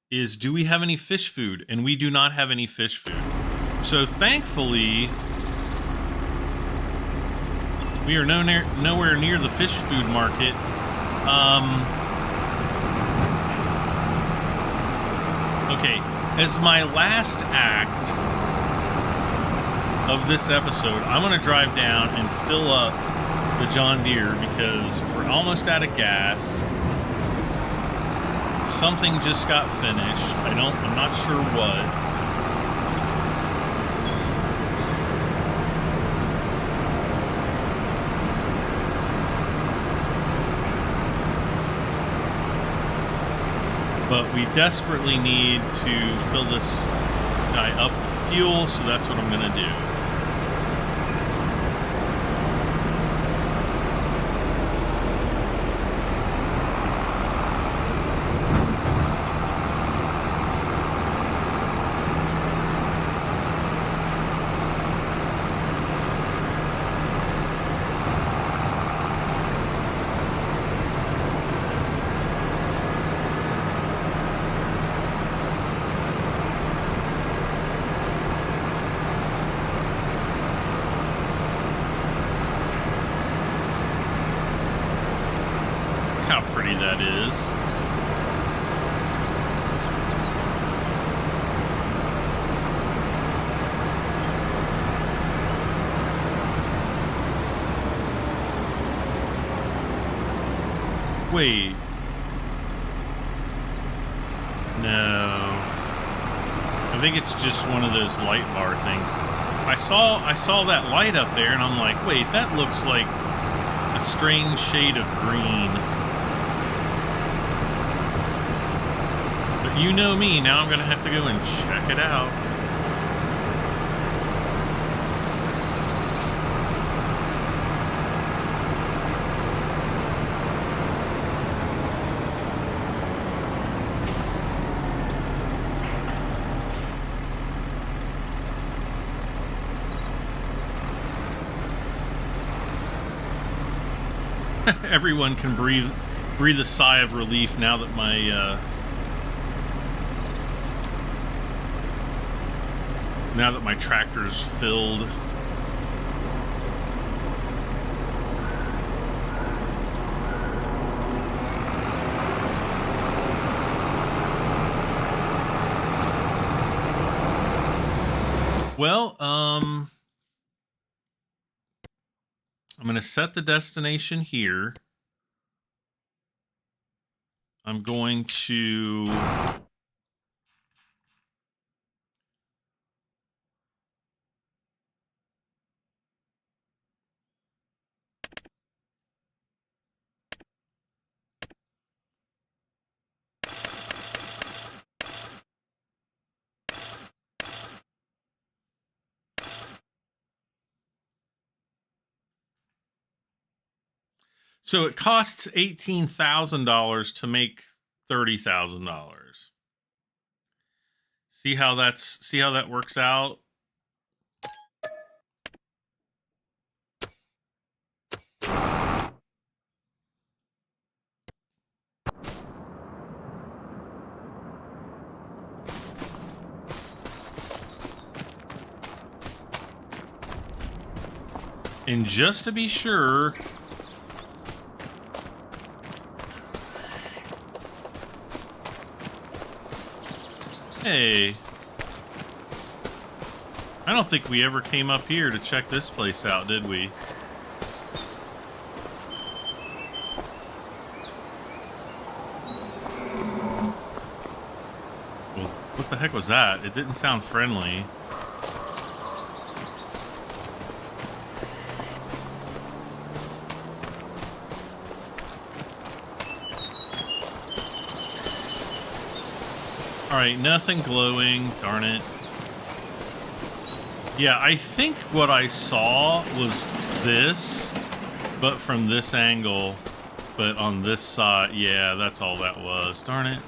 Is do we have any fish food? And we do not have any fish food. So thankfully, we are nowhere near the fish food market. Okay, as my last act of this episode, I'm going to drive down and fill up the John Deere because we're almost out of gas. Something just got finished. I'm not sure what. But we desperately need to fill this guy up with fuel, so that's what I'm going to do. How pretty that is. Wait. No. I think it's just one of those light bar things. I saw that light up there and I'm like, wait, that looks like a strange shade of green. You know me, now I'm going to have to go and check it out. Everyone can breathe a sigh of relief now that my tractor's filled. Well, I'm going to set the destination here. I'm going to So it costs $18,000 to make $30,000. See how that works out? And just to be sure, hey, I don't think we ever came up here to check this place out, did we? Well, what the heck was that? It didn't sound friendly. Alright, nothing glowing. Darn it. Yeah, I think what I saw was this, but from this angle. But on this side, yeah, that's all that was. Darn it.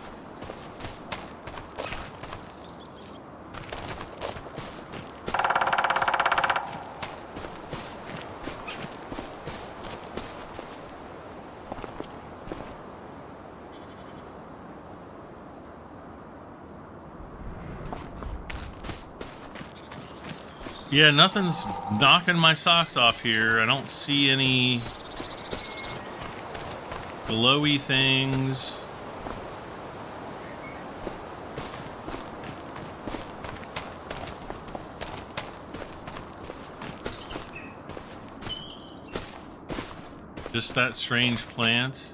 Yeah, nothing's knocking my socks off here. I don't see any glowy things. Just that strange plant.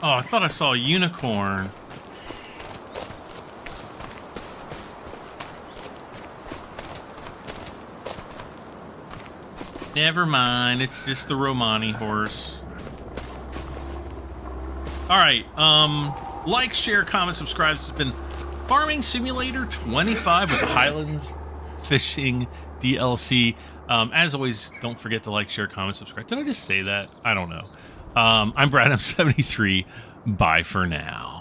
Oh, I thought I saw a unicorn. Never mind, it's just the Romani horse. Alright, like, share, comment, subscribe. This has been Farming Simulator 25 with Highlands Fishing DLC. As always, don't forget to like, share, comment, subscribe. Did I just say that? I don't know. I'm Brad, I'm 73. Bye for now.